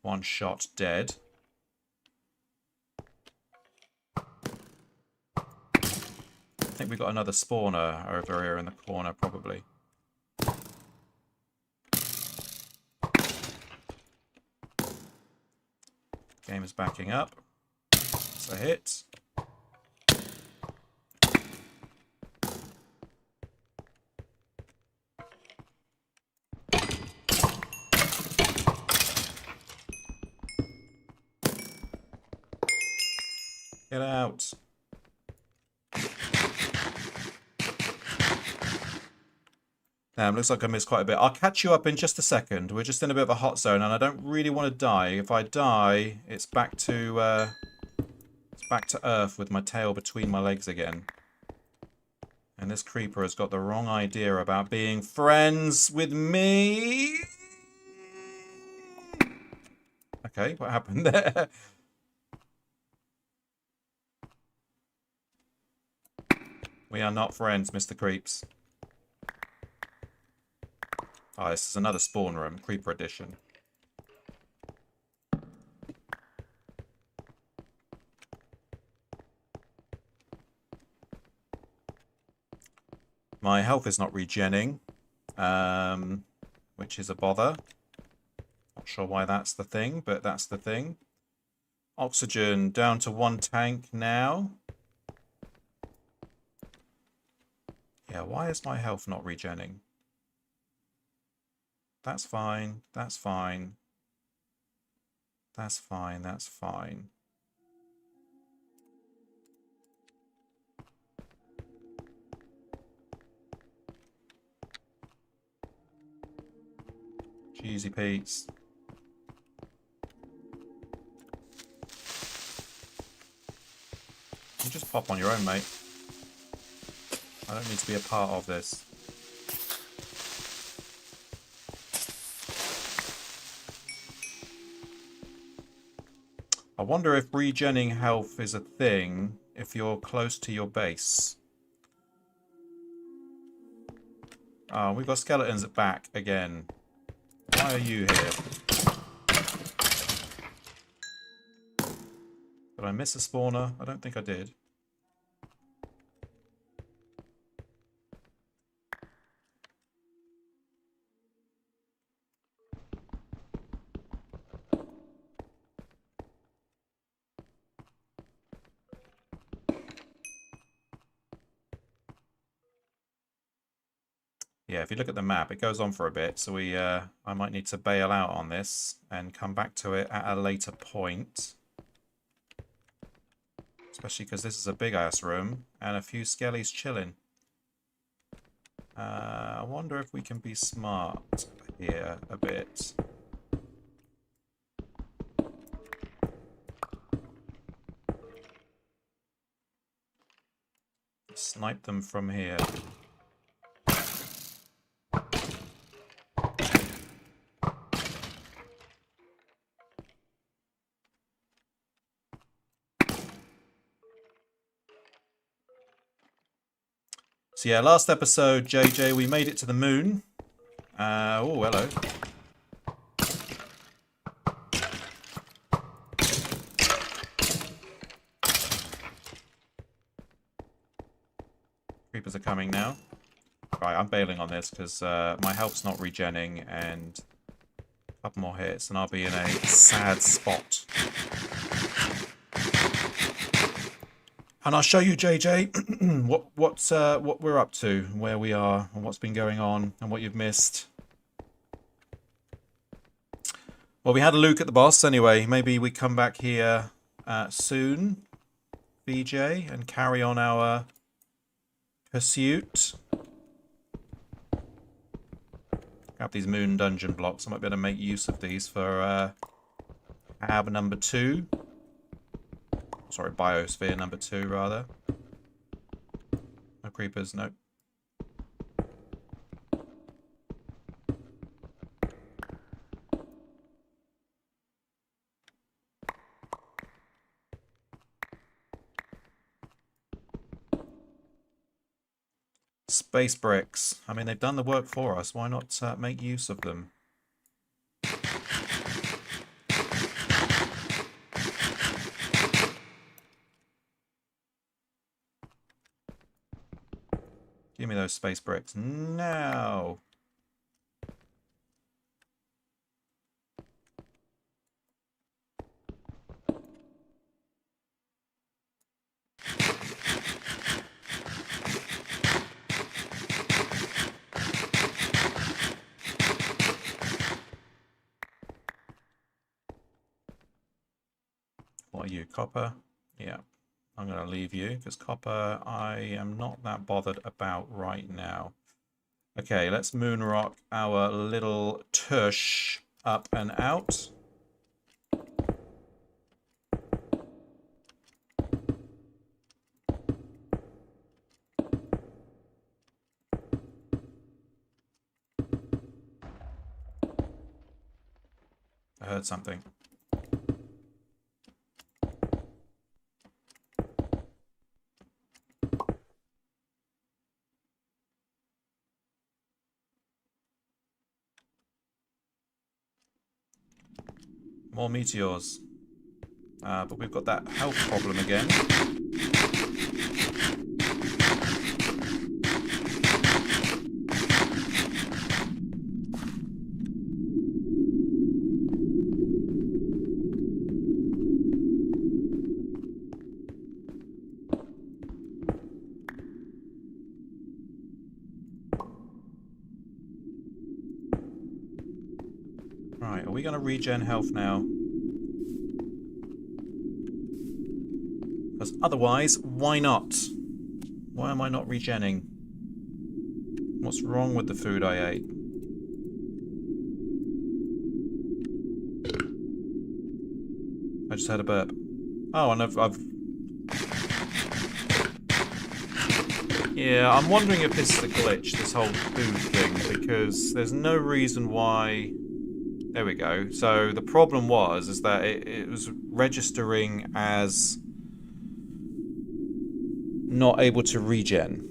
One shot dead. I think we've got another spawner over here in the corner, probably. Game is backing up. It's a hit. Get out. Damn, looks like I missed quite a bit. I'll catch you up in just a second. We're just in a bit of a hot zone, and I don't really want to die. If I die, it's back to Earth with my tail between my legs again. And this creeper has got the wrong idea about being friends with me. Okay, what happened there? We are not friends, Mr. Creeps. Oh, this is another spawn room, Creeper Edition. My health is not regenning, which is a bother. Not sure why that's the thing, but that's the thing. Oxygen down to 1 tank now. Yeah, why is my health not regenning? That's fine. That's fine. That's fine. That's fine. Cheesy Pete's. You just pop on your own, mate. I don't need to be a part of this. I wonder if regenning health is a thing if you're close to your base. Oh, we've got skeletons at back again. Why are you here? Did I miss a spawner? I don't think I did. Yeah, if you look at the map, it goes on for a bit, so I might need to bail out on this and come back to it at a later point. Especially because this is a big-ass room and a few skellies chilling. I wonder if we can be smart here a bit. snipe them from here. So yeah, last episode, JJ, we made it to the moon. Oh, hello. Creepers are coming now. Right, I'm bailing on this because my health's not regenning, and a couple more hits and I'll be in a sad spot. And I'll show you, JJ, what we're up to, where we are, and what's been going on, and what you've missed. Well, we had a look at the boss anyway. Maybe we come back here soon, BJ, and carry on our pursuit. Grab these moon dungeon blocks. I might be able to make use of these for tab number 2. Sorry, biosphere number 2, rather. No creepers, no. Space bricks. I mean, they've done the work for us. Why not make use of them? Give me those space bricks now. What are you, copper? Yeah. I'm going to leave you, because copper I am not that bothered about right now. Okay, let's moon rock our little tush up and out. I heard something. More meteors. But we've got that health problem again. Right, are we going to regen health now? Because otherwise, why not? Why am I not regenning? What's wrong with the food I ate? I just had a burp. Oh, and I've... Yeah, I'm wondering if this is a glitch, this whole food thing, because there's no reason why... There we go. So the problem was that it was registering as not able to regen.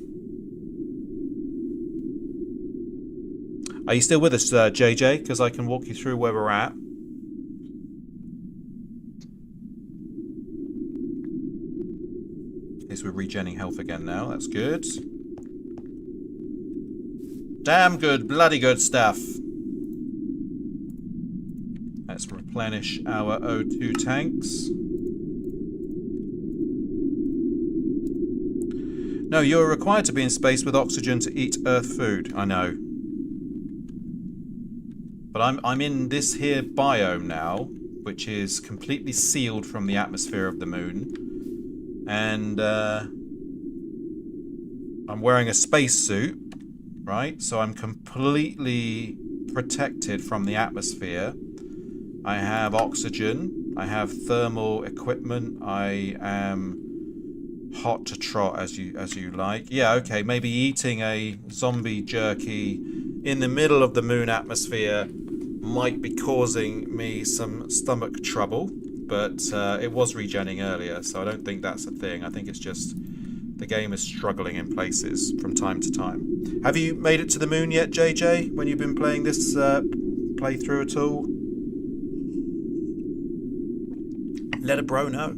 Are you still with us, JJ? Because I can walk you through where we're at. Okay, so we're regenning health again now. That's good. Damn good, bloody good stuff. Let's replenish our O2 tanks. No, you're required to be in space with oxygen to eat Earth food. I know. But I'm in this here biome now, which is completely sealed from the atmosphere of the moon. And I'm wearing a spacesuit, right? So I'm completely protected from the atmosphere. I have oxygen, I have thermal equipment, I am hot to trot as you like. Yeah, okay, maybe eating a zombie jerky in the middle of the moon atmosphere might be causing me some stomach trouble, but it was regenning earlier, so I don't think that's a thing. I think it's just the game is struggling in places from time to time. Have you made it to the moon yet, JJ, when you've been playing this playthrough at all? Let a bro know.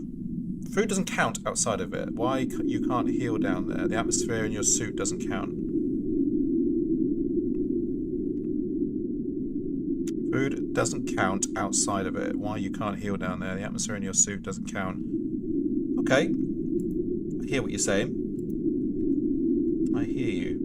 Food doesn't count outside of it. Why you can't heal down there? The atmosphere in your suit doesn't count. Food doesn't count outside of it. Why you can't heal down there? The atmosphere in your suit doesn't count. Okay. I hear what you're saying. I hear you.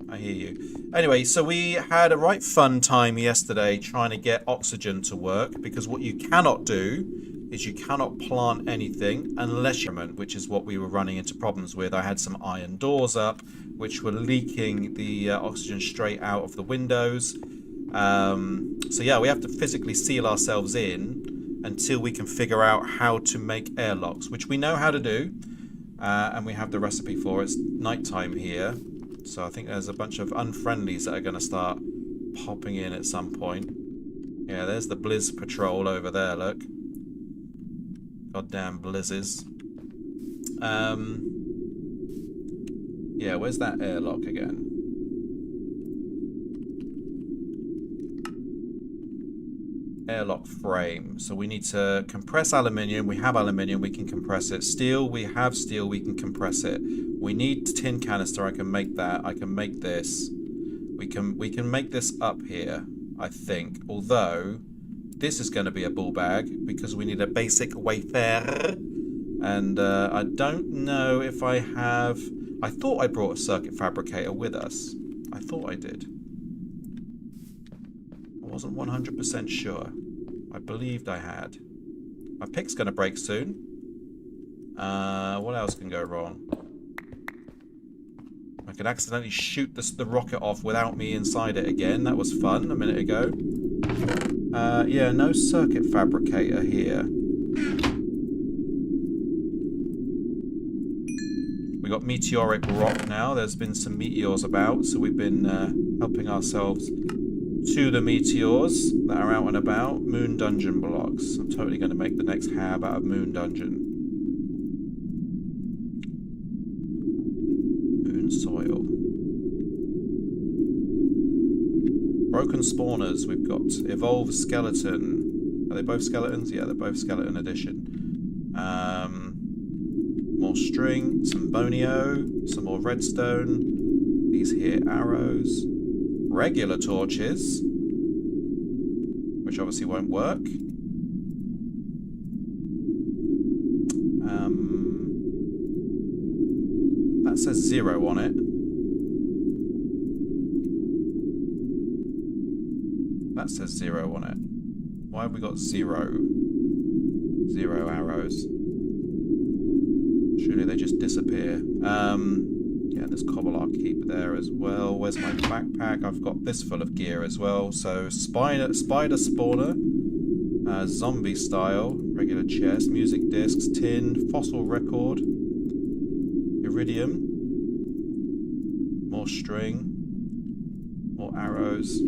I hear you. Anyway, so we had a right fun time yesterday trying to get oxygen to work, because what you cannot do is you cannot plant anything unless you're, which is what we were running into problems with. I had some iron doors up which were leaking the oxygen straight out of the windows. So yeah, we have to physically seal ourselves in until we can figure out how to make airlocks, which we know how to do, and we have the recipe for it. It's nighttime here, so I think there's a bunch of unfriendlies that are going to start popping in at some point. Yeah, there's the Blizz Patrol over there, look. Goddamn blizzes. Yeah, where's that airlock again? Airlock frame. So we need to compress aluminium. We have aluminium, we can compress it. Steel, we have steel, we can compress it. We need tin canister, I can make that. I can make this. We can make this up here, I think. Although this is going to be a bull bag because we need a basic wafer, and I don't know if I have. I thought I brought a circuit fabricator with us. I thought I did. I wasn't 100% sure. I believed I had. My pick's going to break soon. What else can go wrong? I could accidentally shoot the rocket off without me inside it again. That was fun a minute ago. Yeah, no circuit fabricator here. We got meteoric rock now. There's been some meteors about, so we've been helping ourselves to the meteors that are out and about. Moon dungeon blocks. I'm totally going to make the next hab out of moon dungeon. Moon soil. Broken spawners. We've got evolved skeleton. Are they both skeletons? Yeah, they're both skeleton edition. More string, some bonio, some more redstone. These here arrows. Regular torches, which obviously won't work. That says 0 on it. That says 0 on it. Why have we got 0? 0 arrows. Surely they just disappear. Yeah, there's Cobbler keep there as well. Where's my backpack? I've got this full of gear as well. So spider spawner, zombie style, regular chest, music discs, tin, fossil record, iridium, more string, more arrows.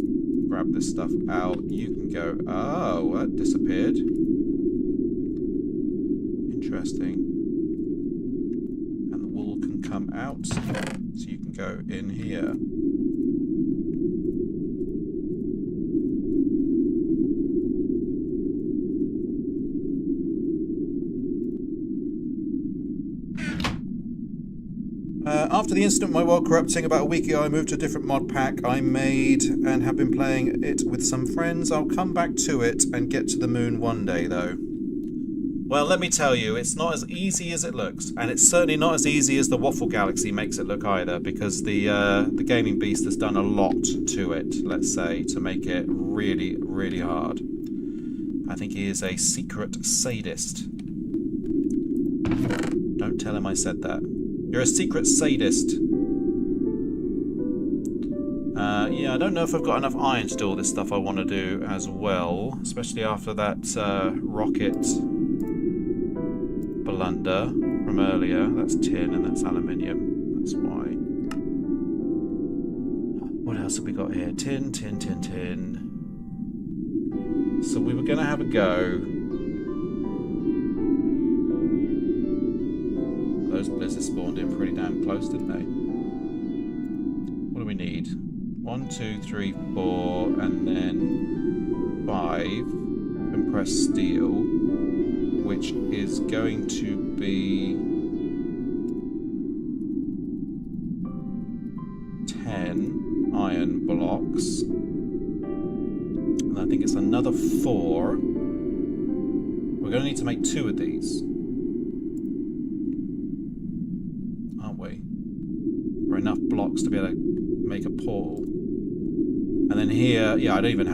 Grab this stuff out. You can go. Oh, that disappeared. Interesting. And the wool can come out, so you can go in here. After the incident with my world corrupting about a week ago, I moved to a different mod pack I made and have been playing it with some friends. I'll come back to it and get to the moon one day, though. Well, let me tell you, it's not as easy as it looks, and it's certainly not as easy as the Waffle Galaxy makes it look either, because the Gaming Beast has done a lot to it, let's say, to make it really, really hard. I think he is a secret sadist. Don't tell him I said that. You're a secret sadist. Yeah, I don't know if I've got enough iron to do all this stuff I want to do as well, especially after that rocket blunder from earlier. That's tin and that's aluminium. That's why. What else have we got here? Tin, tin, tin, tin. So we were going to have a go. Those blizzards spawned in pretty damn close, didn't they? What do we need? 1, 2, 3, 4, and then 5 compressed steel, which is going to be 10 iron blocks. And I think it's another 4. We're going to need to make 2 of these. Aren't we? For enough blocks to be able to make a portal. And then here, yeah, I don't even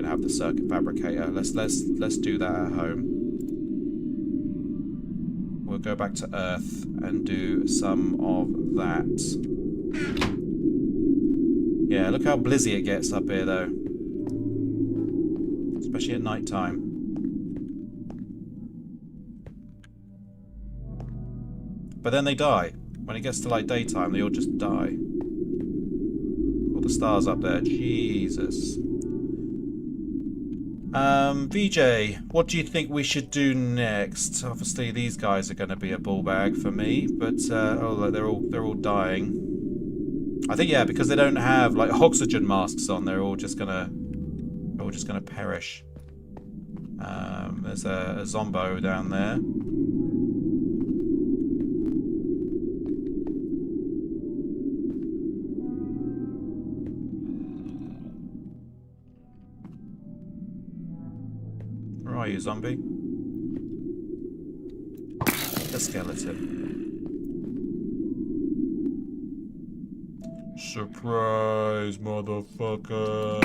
have the circuit fabricator. Let's do that at home. We'll go back to Earth and do some of that. Yeah, look how blizzy it gets up here though. Especially at night time. But then they die. When it gets to like daytime, they all just die. All the stars up there, Jesus. VJ, what do you think we should do next? Obviously, these guys are going to be a ball bag for me, but oh, they're all dying. I think yeah, because they don't have like oxygen masks on, they're all just gonna perish. There's a zombo down there. Where are you, zombie? A skeleton. Surprise, motherfucker.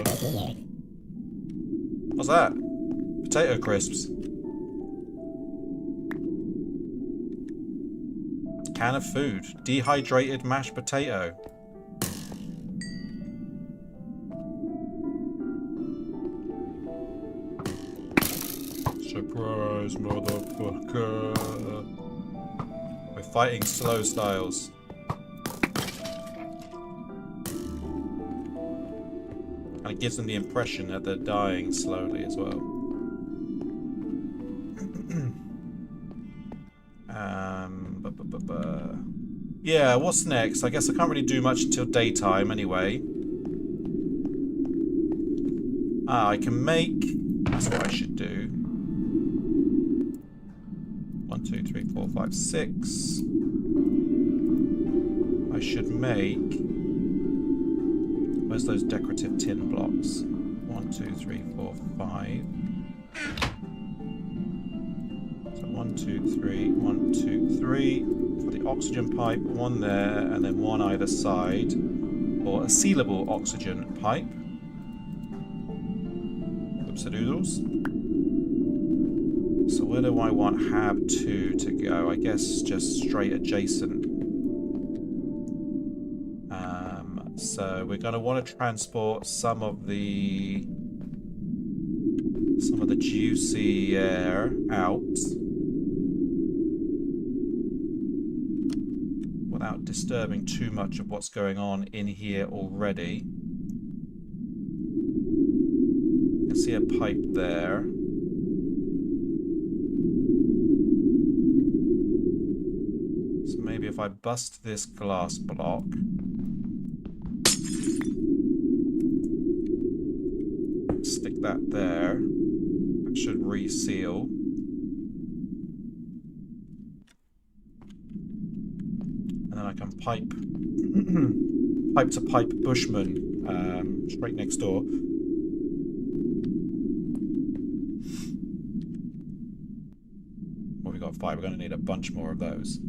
What's that? Potato crisps. Can of food. Dehydrated mashed potato. Surprise, motherfucker. We're fighting slow styles. And it gives them the impression that they're dying slowly as well. Yeah, what's next? I guess I can't really do much until daytime anyway. I can make... That's what I should do. 1, 2, 3, 4, 5, 6. I should make... Where's those decorative tin blocks? 1, 2, 3, 4, 5. So 1, 2, 3, 1, 2, 3. For the oxygen pipe, 1 there, and then 1 either side. Or a sealable oxygen pipe. Oops-a-doodles. So where do I want HAB 2 to go? I guess just straight adjacent. So we're going to want to transport some of the juicy air out without disturbing too much of what's going on in here already. You can see a pipe there. So maybe if I bust this glass block, stick that there, that should reseal. And then I can pipe to pipe Bushman straight next door. Well, we got 5, we're going to need a bunch more of those.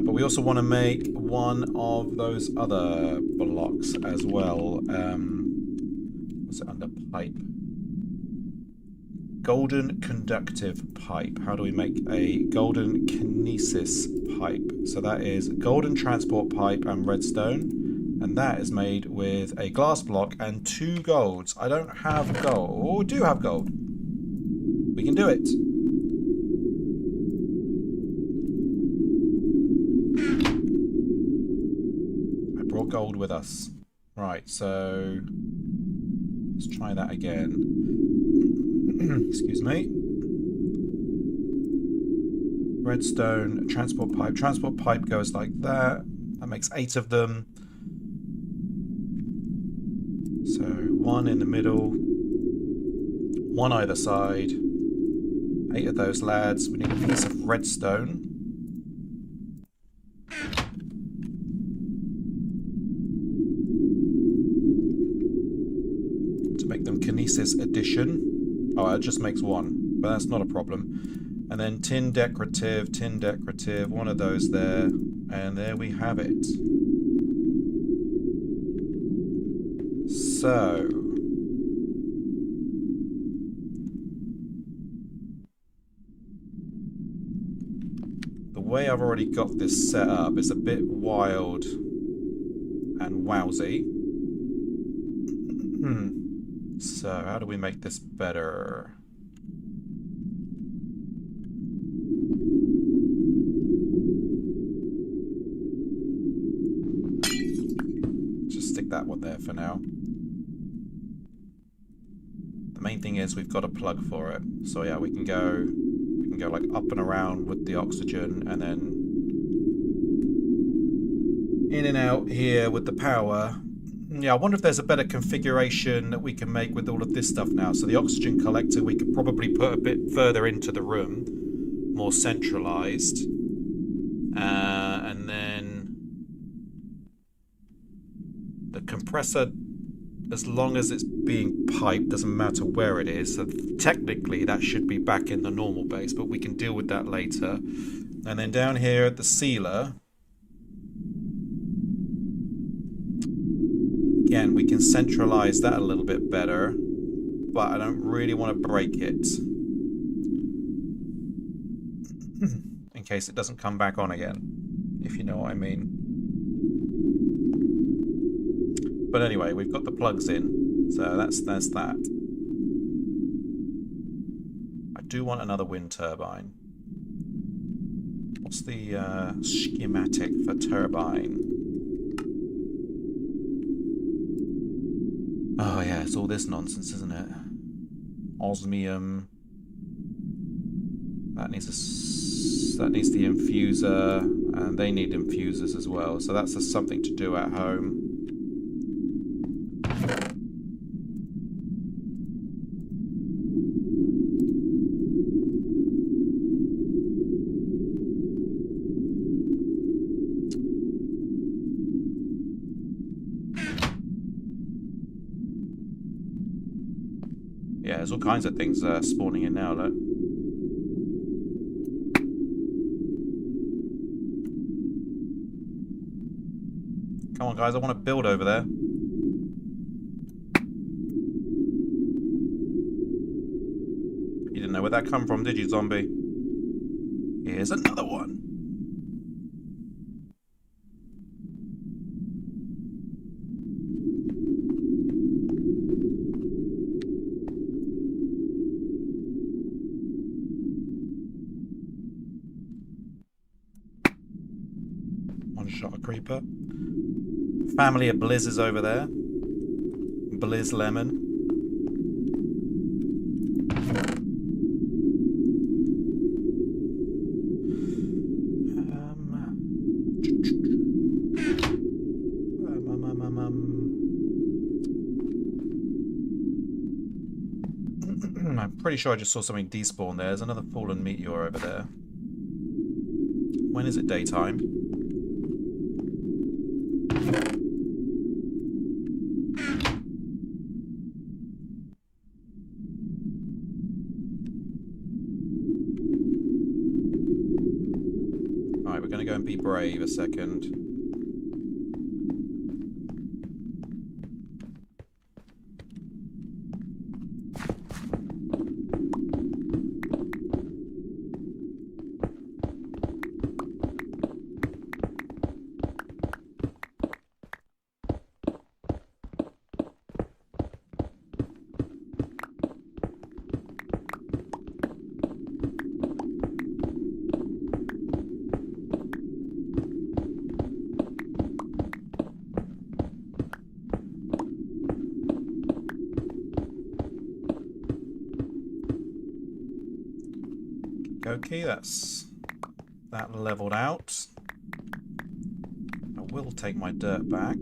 But we also want to make 1 of those other blocks as well. What's it under pipe? golden conductive pipe. How do we make a golden kinesis pipe? So that is golden transport pipe and redstone. And that is made with a glass block and 2 golds. I don't have gold. Oh, do have gold. We can do it. I brought gold with us. Right, so let's try that again. Excuse me. Redstone, transport pipe. Transport pipe goes like that. That makes 8 of them. So 1 in the middle, 1 either side, 8 of those lads. We need a piece of redstone. To make them kinesis addition. Oh, it just makes 1, but that's not a problem. And then tin decorative, 1 of those there, and there we have it. So, the way I've already got this set up is a bit wild and wowsy. So, how do we make this better? Just stick that one there for now. The main thing is we've got a plug for it. So yeah, we can go like up and around with the oxygen, and then in and out here with the power. Yeah, I wonder if there's a better configuration that we can make with all of this stuff now. So the oxygen collector we could probably put a bit further into the room, more centralized. And then the compressor, as long as it's being piped, doesn't matter where it is. So technically that should be back in the normal base, but we can deal with that later. And then down here at the sealer, again, we can centralize that a little bit better, but I don't really want to break it in case it doesn't come back on again, if you know what I mean. But anyway, we've got the plugs in, so that's that. I do want another wind turbine. What's the schematic for turbine? Oh yeah, it's all this nonsense, isn't it? Osmium. That needs the infuser, and they need infusers as well. So that's just something to do at home. Yeah, there's all kinds of things spawning in now, look. Come on, guys, I want to build over there. You didn't know where that come from, did you, zombie? Here's another one. One shot a creeper. Family of Blizz is over there. Blizz Lemon. I'm pretty sure I just saw something despawn there. There's another fallen meteor over there. When is it daytime? Alright, we're going to go and be brave a second. Okay, that's that leveled out. I will take my dirt back.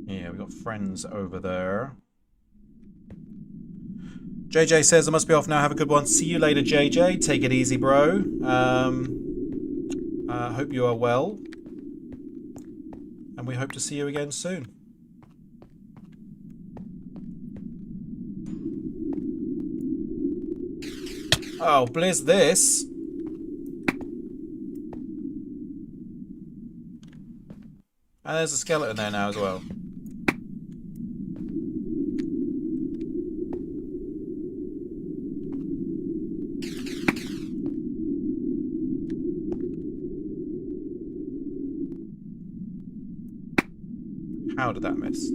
Yeah, we got friends over there. JJ says, I must be off now. Have a good one. See you later, JJ. Take it easy, bro. Hope you are well. And we hope to see you again soon. Oh, blizz this. And there's a skeleton there now as well. How did that miss?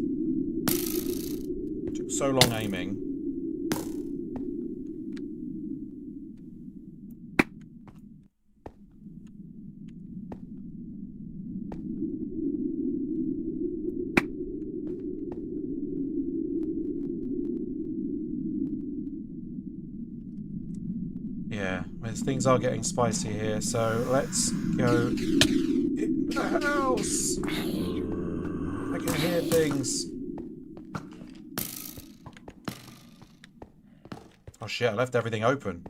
It took so long aiming. Yeah, things are getting spicy here, so let's go in the house. I can hear things. Oh shit, I left everything open.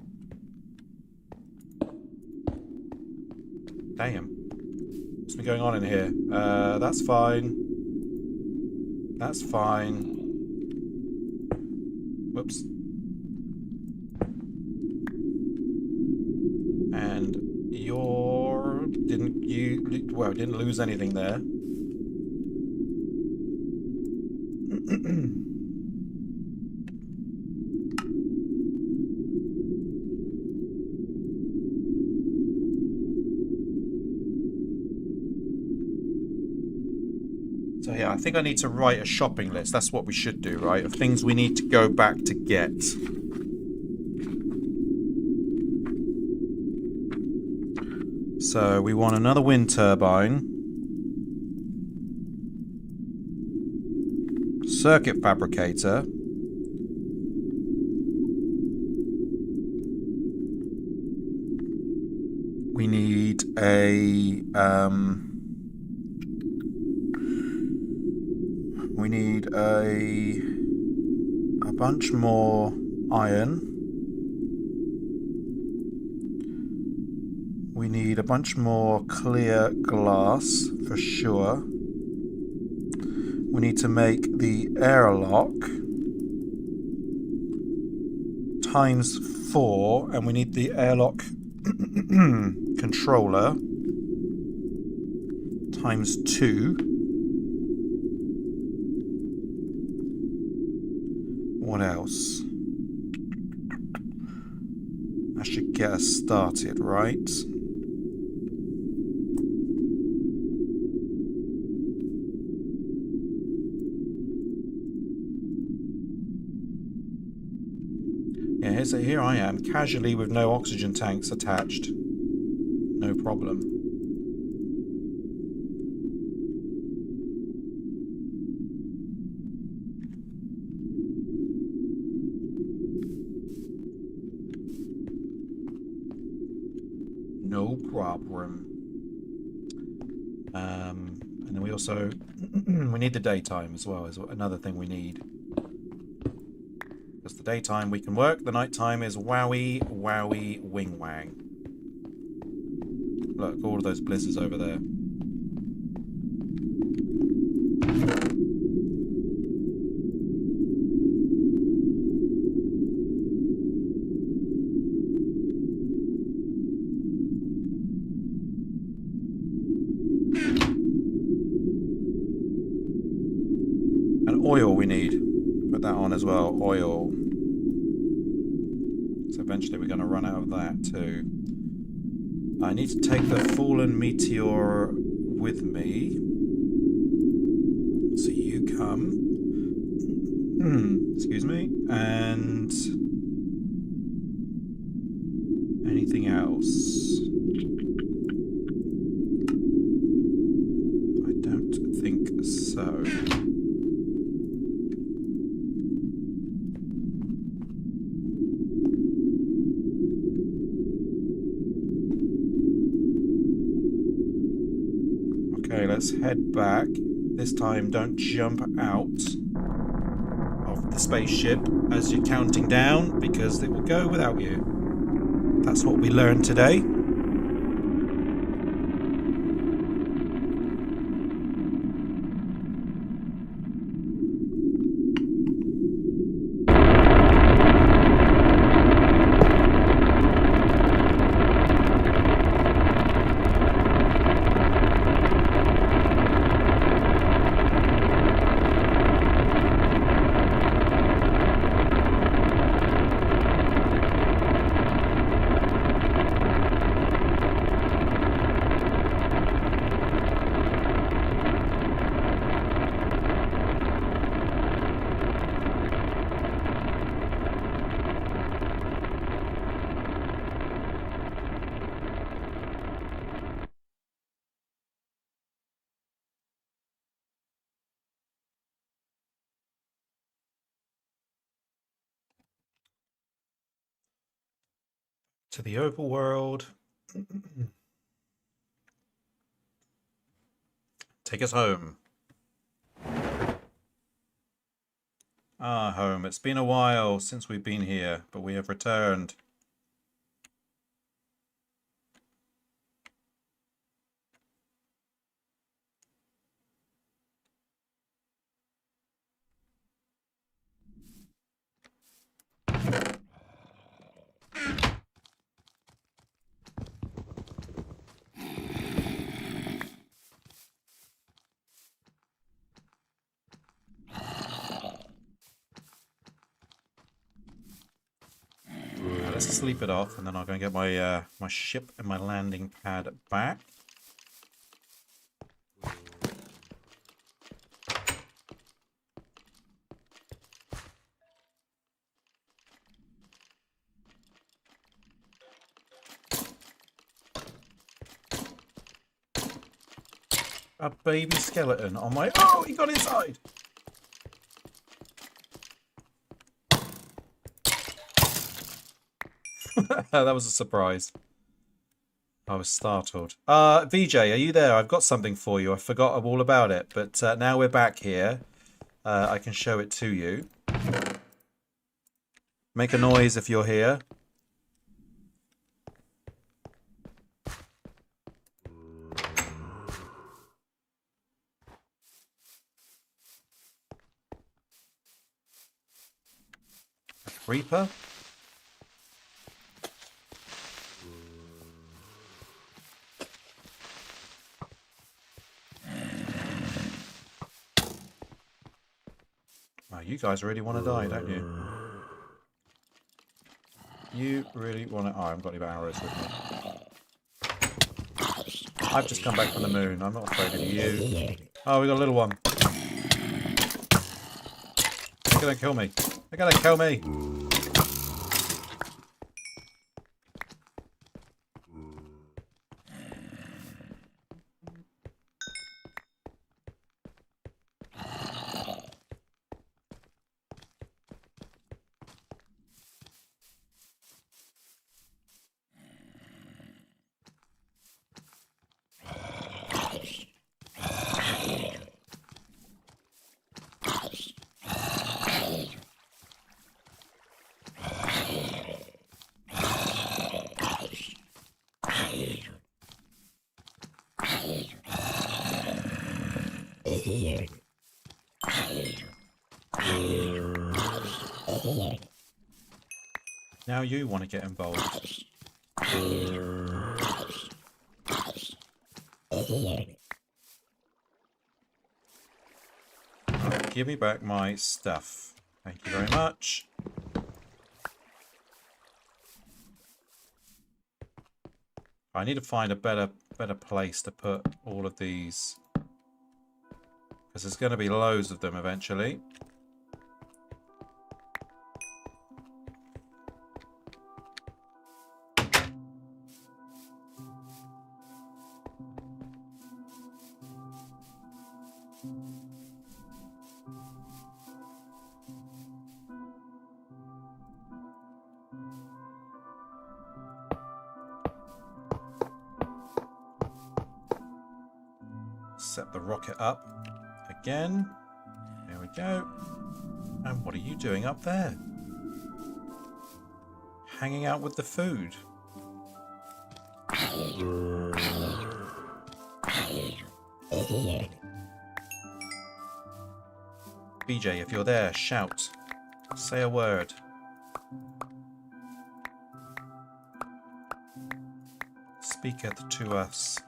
Damn. What's been going on in here? That's fine. That's fine. Whoops. And didn't lose anything there. So yeah, I think I need to write a shopping list. That's what we should do, right? Of things we need to go back to get. So we want another wind turbine. Circuit fabricator. We need a bunch more iron. We need a bunch more clear glass for sure. We need to make the airlock ×4, and we need the airlock controller ×2. What else? That should get us started, right? Yeah, here I am, casually with no oxygen tanks attached. No problem. No problem. And then we also we need the daytime as well, is another thing we need. Because the daytime we can work, the nighttime is wowie, wowie, wing wang. Look, all of those blizzards over there. And oil we need. Put that on as well, oil. So eventually we're going to run out of that too. I need to take the fallen meteor with me. So you come. Excuse me. And anything else? I don't think so. Okay, let's head back. This time, don't jump out of the spaceship as you're counting down, because it will go without you. That's what we learned today. To the overworld. Take us home. Ah, home. It's been a while since we've been here, but we have returned. Let's sleep it off, and then I'll go and get my my ship and my landing pad back. A baby skeleton on my... Oh, he got inside! That was a surprise. I was startled. VJ, are you there? I've got something for you. I forgot all about it, but now we're back here. I can show it to you. Make a noise if you're here. Reaper? Wow, you guys really want to die, don't you? You really want to... Oh, I haven't got any arrows with me. I've just come back from the moon. I'm not afraid of you. Oh, we got a little one. They're gonna kill me. They're gonna kill me. Now you want to get involved. Give me back my stuff. Thank you very much. I need to find a better place to put all of these, because there's going to be loads of them eventually. Set the rocket up again. There we go. And what are you doing up there? Hanging out with the food. BJ, if you're there, shout. Say a word. Speaketh to us.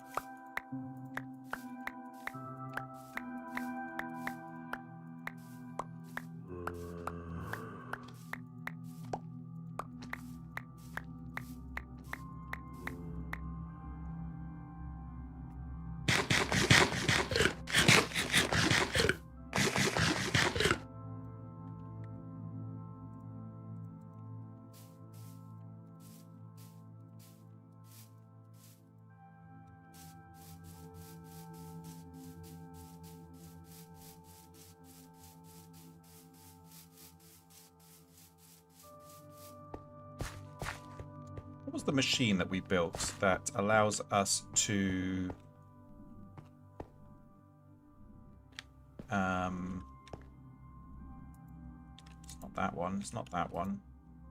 What was the machine that we built that allows us to it's not that one, it's not that one.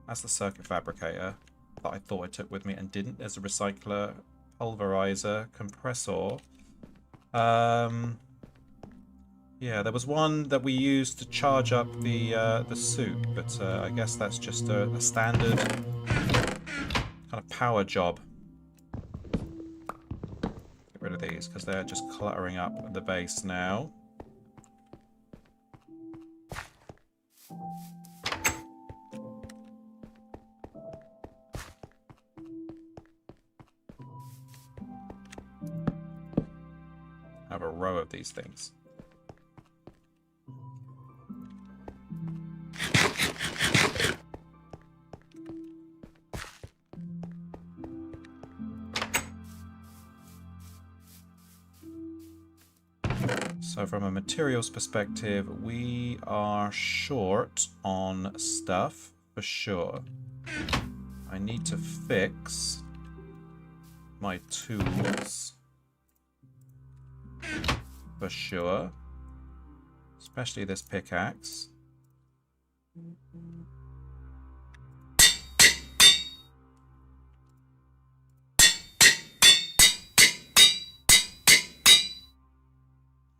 That's the circuit fabricator that I thought I took with me and didn't. There's a recycler, pulverizer, compressor. Yeah, there was one that we used to charge up the suit, but I guess that's just a standard kind of power job. Get rid of these because they're just cluttering up the base now. I have a row of these things. So from a materials perspective, we are short on stuff for sure. I need to fix my tools for sure, especially this pickaxe.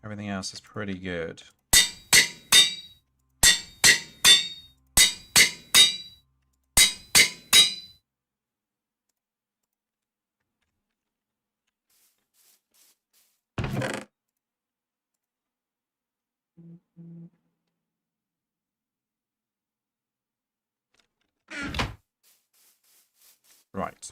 Everything else is pretty good. Right.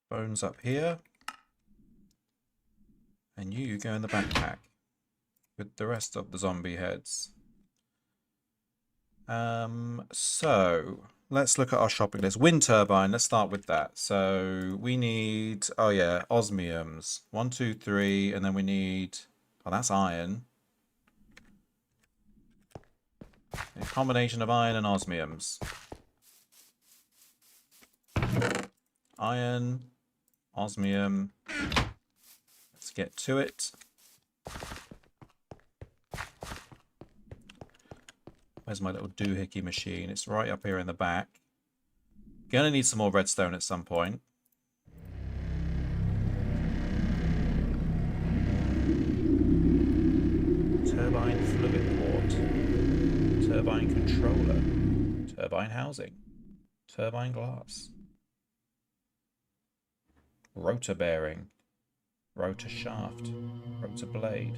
Bones up here. And you go in the backpack with the rest of the zombie heads. So let's look at our shopping list. Wind turbine, let's start with that. So we need, oh yeah, osmiums. 1, 2, 3, and then we need, oh, that's iron. A combination of iron and osmiums. Iron, osmium. Let's get to it. Where's my little doohickey machine? It's right up here in the back. Gonna need some more redstone at some point. Turbine fluid port. Turbine controller. Turbine housing. Turbine glass. Rotor bearing. Rotor shaft. Rotor blade.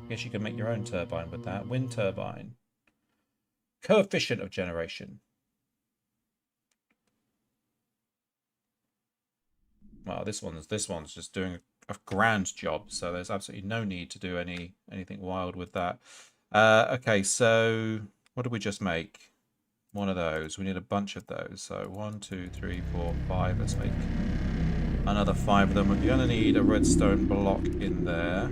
Guess you can make your own turbine with that. Wind turbine. Coefficient of generation. Wow, this one's just doing a grand job. So there's absolutely no need to do anything wild with that. Okay, so what did we just make? One of those. We need a bunch of those. So 1, 2, 3, 4, 5. Let's make another 5 of them. We're going to need a redstone block in there.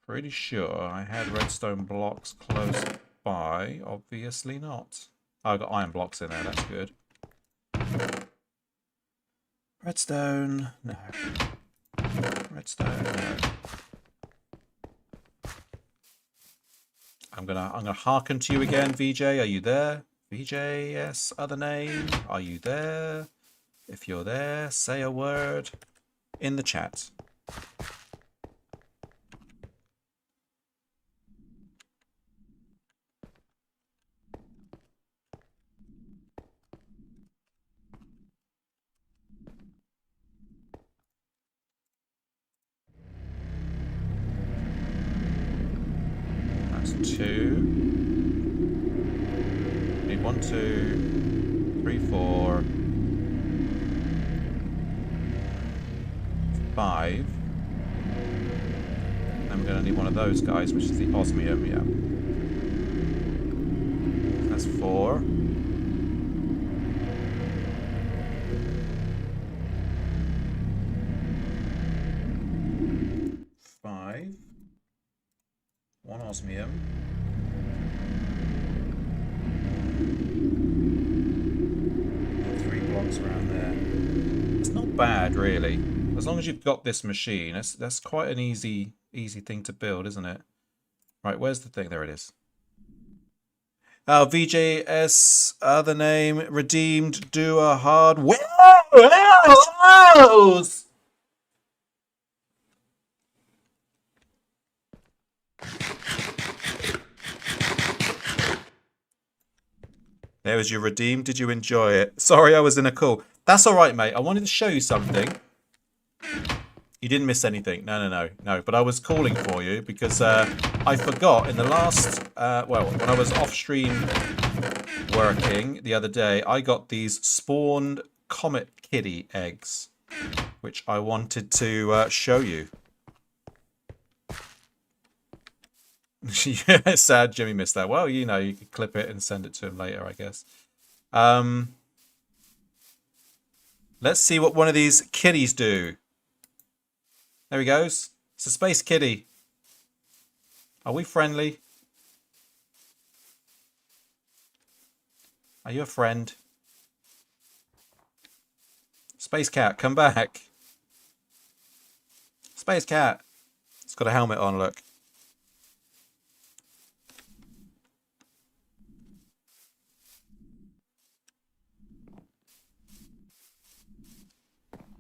Pretty sure I had redstone blocks close by. Obviously not. Oh, I got iron blocks in there. That's good. Redstone. No. Redstone. No. I'm gonna hearken to you again, VJ. Are you there? VJ, yes. Other name. Are you there? If you're there, say a word in the chat. That's 2. Need 1, 2, 3, 4, 5. I'm going to need one of those guys, which is the osmium, yeah. That's 4. One osmium. And 3 blocks around there. It's not bad, really. As long as you've got this machine, that's quite an easy thing to build, isn't it? Right, where's the thing? There it is. Oh, VJS, other name, redeemed, do a hard... Whoa! There was your redeem. Did you enjoy it? Sorry, I was in a call. That's all right, mate. I wanted to show you something. You didn't miss anything. No. But I was calling for you because I forgot in the last... well, when I was off-stream working the other day, I got these spawned Comet Kitty eggs, which I wanted to show you. Yeah, sad Jimmy missed that. Well, you know, you could clip it and send it to him later, I guess. Let's see what one of these kitties do. There he goes. It's a space kitty. Are we friendly? Are you a friend? Space cat, come back. Space cat. It's got a helmet on, look.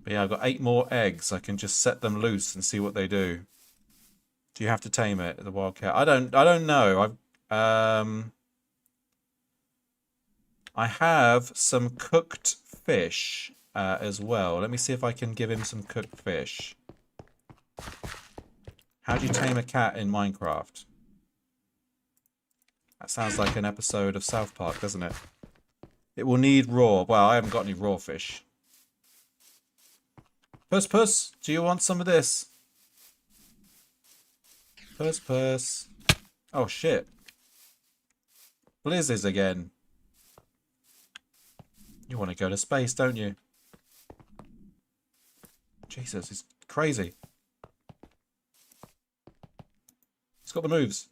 But yeah, I've got 8 more eggs. I can just set them loose and see what they do. Do you have to tame it, the wild cat? I don't know. I have some cooked fish as well. Let me see if I can give him some cooked fish. How do you tame a cat in Minecraft? That sounds like an episode of South Park, doesn't it? It will need raw. Well, I haven't got any raw fish. Puss, do you want some of this? Puss. Oh, shit. Blizzes again. You want to go to space, don't you? Jesus, he's crazy. He's got the moves.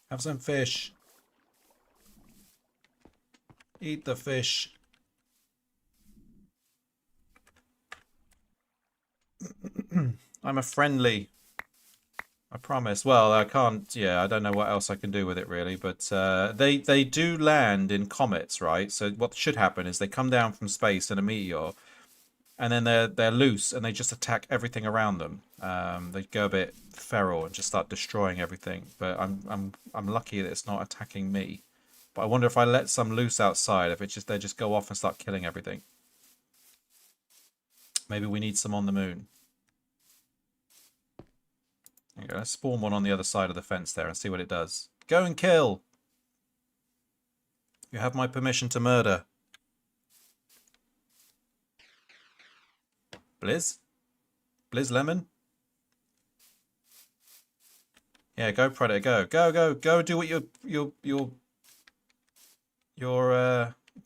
Have some fish. Eat the fish. I'm a friendly. I promise. Well, I can't. Yeah, I don't know what else I can do with it really. But they do land in comets, right? So what should happen is they come down from space in a meteor, and then they're loose and they just attack everything around them. They go a bit feral and just start destroying everything. But I'm lucky that it's not attacking me. But I wonder if I let some loose outside, if it's just they just go off and start killing everything. Maybe we need some on the moon. Okay, let's spawn one on the other side of the fence there and see what it does. Go and kill! You have my permission to murder. Blizz? Blizz Lemon? Yeah, go Predator, go. Go do what you're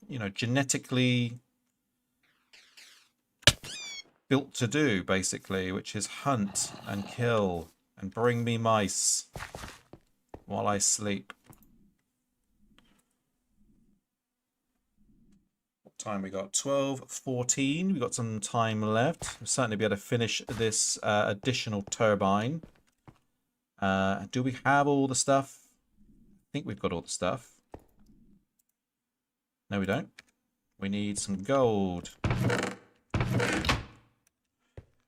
you know, genetically built to do, basically, which is hunt and kill and bring me mice while I sleep. What time we got? 12:14. We got some time left. We'll certainly be able to finish this additional turbine. Do we have all the stuff? I think we've got all the stuff. No, we don't. We need some gold.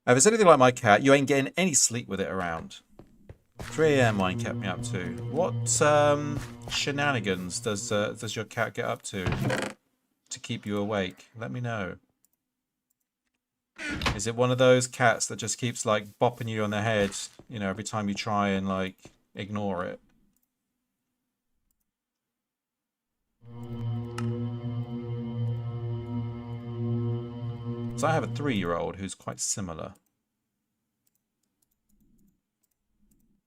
If it's anything like my cat, you ain't getting any sleep with it around. 3 AM mine kept me up to. What shenanigans does your cat get up to keep you awake? Let me know. Is it one of those cats that just keeps like bopping you on the head, you know, every time you try and like ignore it? So I have a 3-year-old who's quite similar.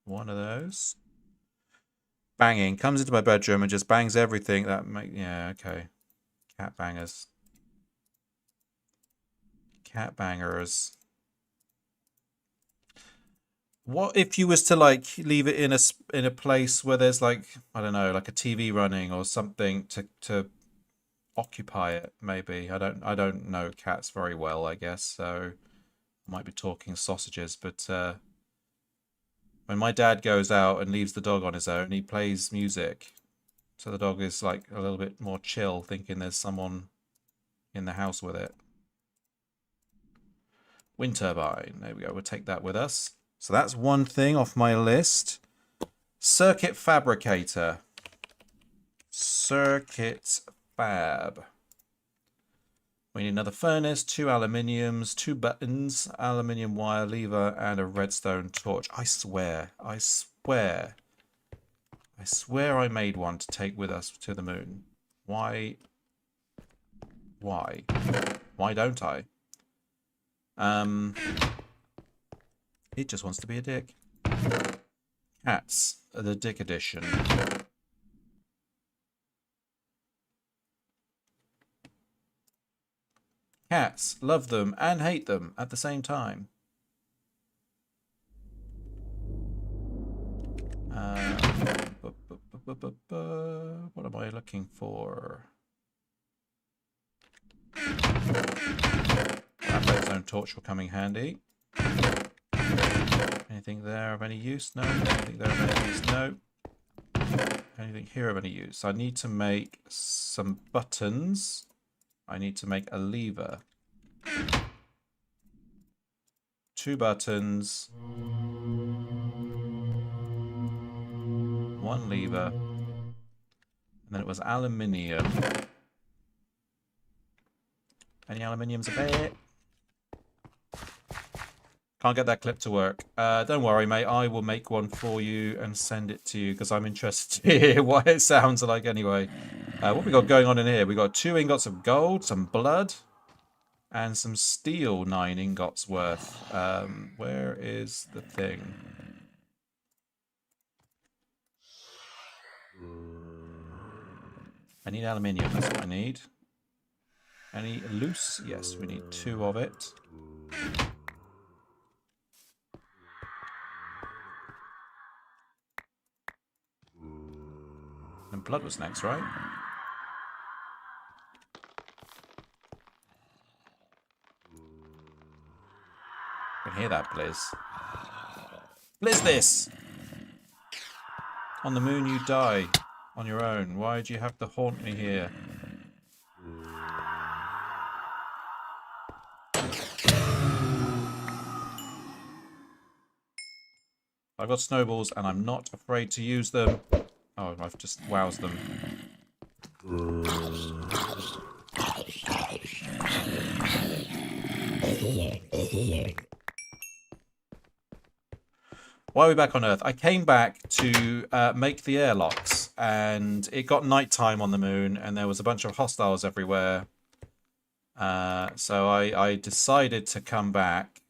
One of those. Banging. Comes into my bedroom and just bangs everything. Yeah, okay. Cat bangers. Cat bangers. What if you was to like leave it in a place where there's like, I don't know, like a TV running or something to occupy it, maybe. I don't know cats very well, I guess, so I might be talking sausages, but when my dad goes out and leaves the dog on his own, he plays music. So the dog is like a little bit more chill, thinking there's someone in the house with it. Wind turbine. There we go. We'll take that with us. So that's one thing off my list. Circuit fabricator. Circuit fab. We need another furnace, 2 aluminiums, 2 buttons, aluminium wire lever, and a redstone torch. I swear I made one to take with us to the moon. Why don't I? It just wants to be a dick. Cats, the dick edition. Cats, love them and hate them at the same time. What am I looking for? That redstone torch will come in handy. Anything there of any use? No. Anything there of any use? No. Anything here of any use? I need to make some buttons. I need to make a lever. 2 buttons. 1 lever. And then it was aluminium. Any aluminiums a bit? Can't get that clip to work. Don't worry, mate. I will make one for you and send it to you because I'm interested to hear what it sounds like anyway. What we got going on in here? We got 2 ingots of gold, some blood, and some steel 9 ingots worth. Where is the thing? I need aluminium. That's what I need. Any loose? Yes, we need 2 of it. And blood was next, right? I can hear that, Blizz. Blizz this! On the moon you die. On your own. Why do you have to haunt me here? I've got snowballs and I'm not afraid to use them. Oh, I've just wowsed them. Why are we back on Earth? I came back to make the airlocks, and it got nighttime on the moon, and there was a bunch of hostiles everywhere. So I decided to come back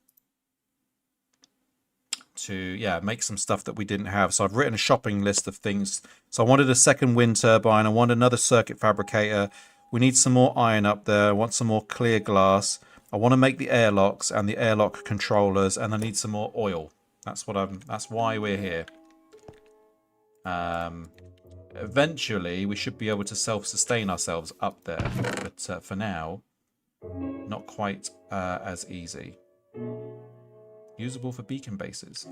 to make some stuff that we didn't have. So I've written a shopping list of things. So I wanted a second wind turbine. I want another circuit fabricator. We need some more iron up there. I want some more clear glass. I want to make the airlocks and the airlock controllers, and I need some more oil. That's why we're here. Eventually we should be able to self-sustain ourselves up there, but for now, not quite as easy. Usable for beacon bases.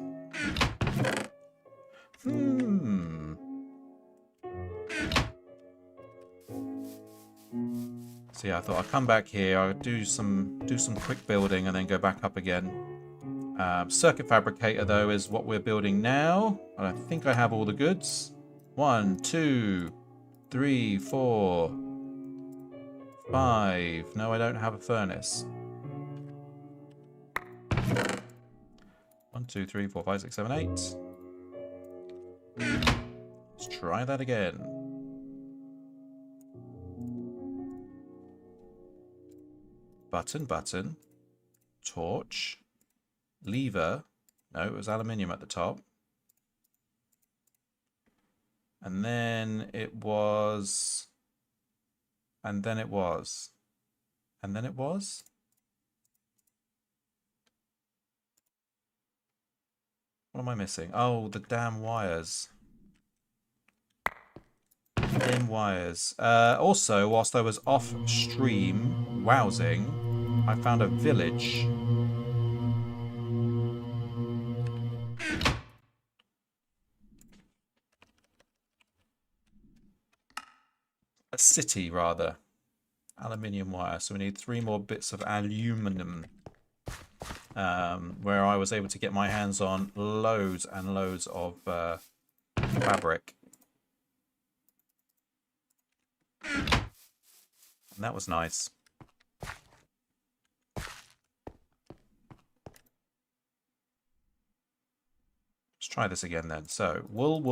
So yeah, I thought I'd come back here. I'd do some quick building and then go back up again. Circuit fabricator though is what we're building now. And I think I have all the goods. 1, 2, 3, 4, 5. No, I don't have a furnace. 1, 2, 3, 4, 5, 6, 7, 8. Let's try that again. Button, torch, lever. No, it was aluminium at the top. And then it was. And then it was. And then it was. What am I missing? Oh, the damn wires. Damn wires. Also, whilst I was off stream wowsing, I found a village. A city, rather. Aluminium wire. So we need 3 more bits of aluminum. Where I was able to get my hands on loads and loads of fabric. And that was nice. Let's try this again then. So wool,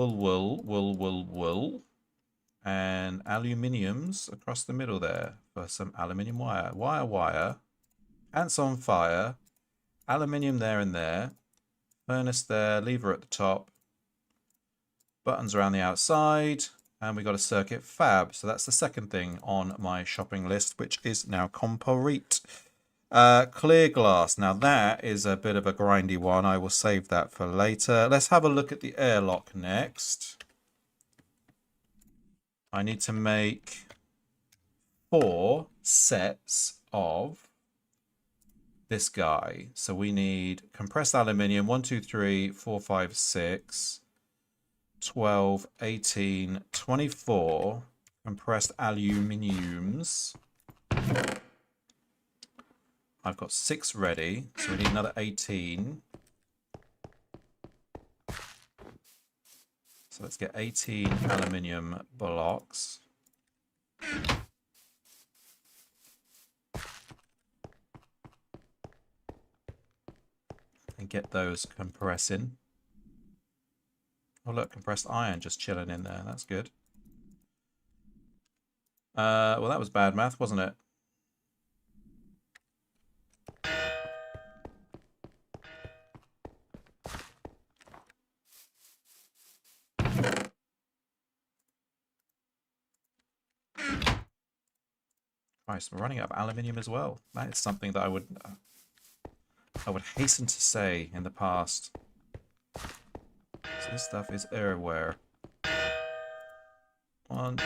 and aluminiums across the middle there for some aluminium wire. Wire, ants on fire, aluminium there and there, furnace there, lever at the top, buttons around the outside, and we got a circuit fab. So that's the second thing on my shopping list, which is now complete. Clear glass. Now that is a bit of a grindy one. I will save that for later. Let's have a look at the airlock next. I need to make 4 sets of this guy. So we need compressed aluminium, 1, 2, 3, 4, 5, 6, 12, 18, 24 compressed aluminiums. I've got 6 ready, so we need another 18. So let's get 18 aluminium blocks. And get those compressing. Oh look, compressed iron just chilling in there. That's good. Well, that was bad math, wasn't it? Christ, we're running out of aluminium as well. That is something that I would hasten to say in the past. So this stuff is everywhere. 1, 2,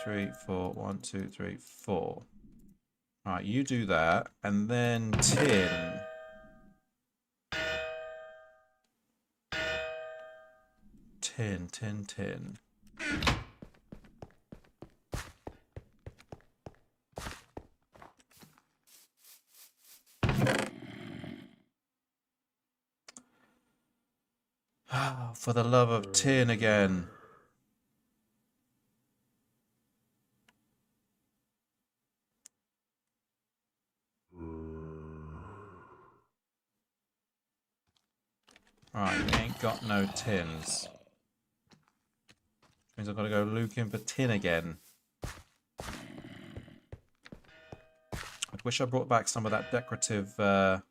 3, 4. 1, 2, 3, 4. Alright, you do that, and then tin. Tin. For the love of tin again. Right, we ain't got no tins. Which means I've got to go looking for tin again. I wish I brought back some of that decorative... that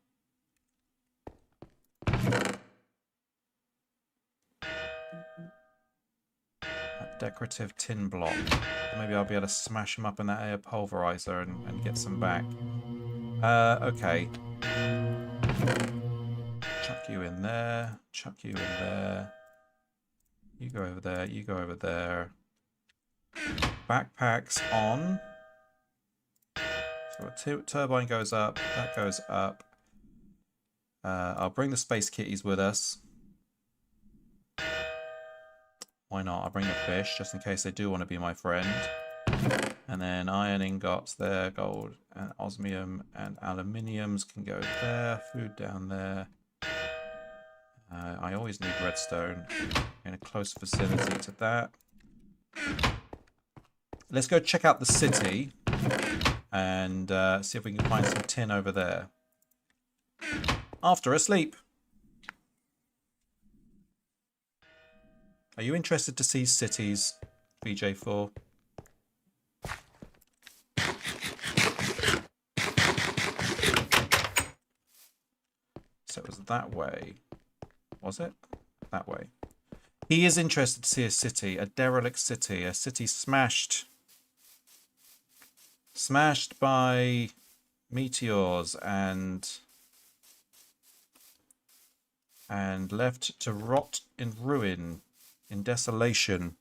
decorative tin block. Maybe I'll be able to smash them up in that air pulverizer and get some back. Okay. Chuck you in there. Chuck you in there. You go over there. You go over there. Backpacks on. So a turbine goes up. That goes up. I'll bring the space kitties with us. Why not? I'll bring the fish just in case they do want to be my friend. And then iron ingots there, gold and osmium and aluminiums can go there. Food down there. I always need redstone in a close vicinity to that. Let's go check out the city and see if we can find some tin over there. After a sleep. Are you interested to see cities, VJ4? So it was that way. Was it? That way. He is interested to see a city, a derelict city, a city smashed. Smashed by meteors and left to rot in ruin, in desolation.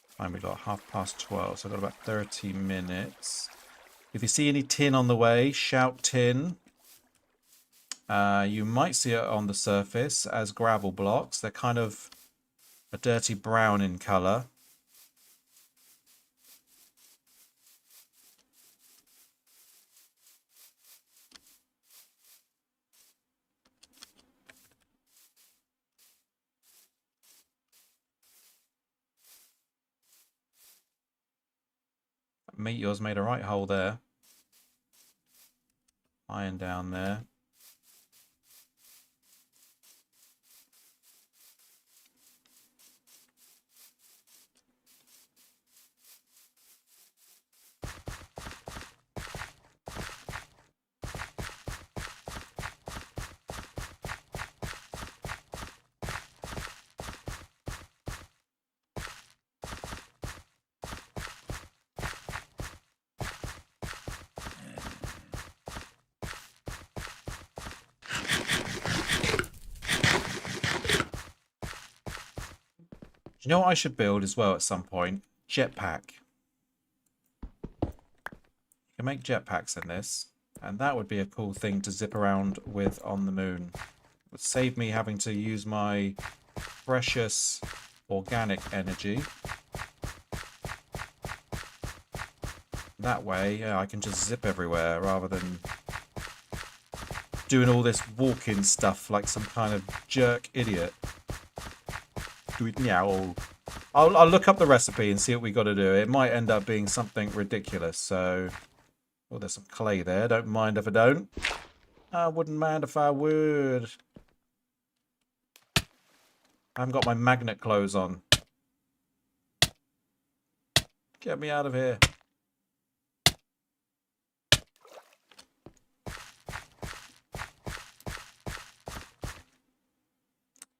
Fine, we got 12:30, so I've got about 30 minutes. If you see any tin on the way, shout tin. You might see it on the surface as gravel blocks. They're kind of a dirty brown in colour. Meteor's made a right hole there. Iron down there. You know what I should build as well at some point? Jetpack. You can make jetpacks in this, and that would be a cool thing to zip around with on the moon. It would save me having to use my precious organic energy. That way, yeah, I can just zip everywhere rather than doing all this walking stuff like some kind of jerk idiot. Do it now. I'll look up the recipe and see what we got to do. It might end up being something ridiculous. So, oh, there's some clay there. Don't mind if I don't. I wouldn't mind if I would. I haven't got my magnet clothes on. Get me out of here.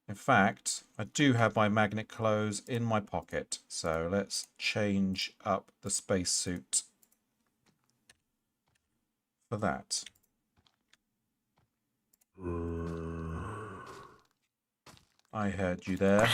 In fact, I do have my magnet clothes in my pocket, so let's change up the spacesuit for that. I heard you there.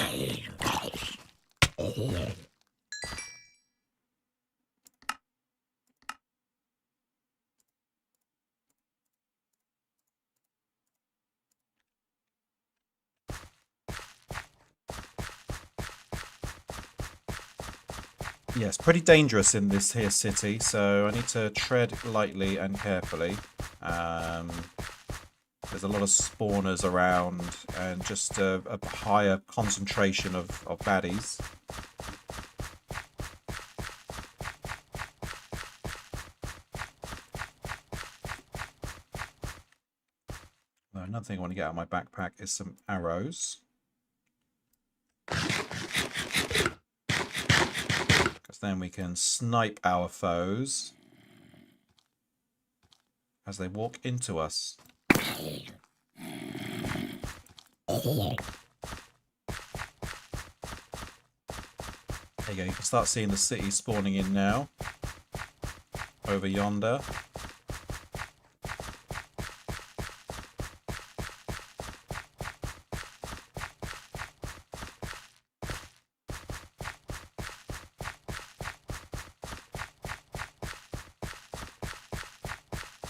Yes, pretty dangerous in this here city, so I need to tread lightly and carefully. There's a lot of spawners around and just a higher concentration of baddies. No, One thing I want to get out of my backpack is some arrows. Because then we can snipe our foes as they walk into us. There you go, you can start seeing the city spawning in now. Over yonder.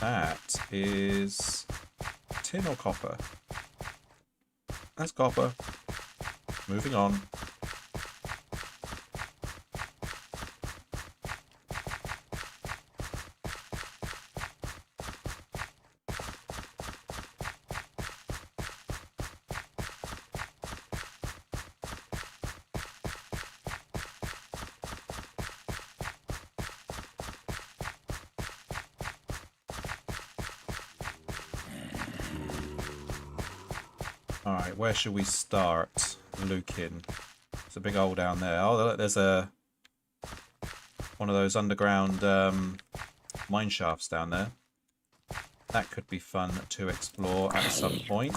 That is tin or copper? That's copper. Moving on. Alright, where should we start looking? There's a big hole down there. Oh, look, there's one of those underground mine shafts down there. That could be fun to explore at some point.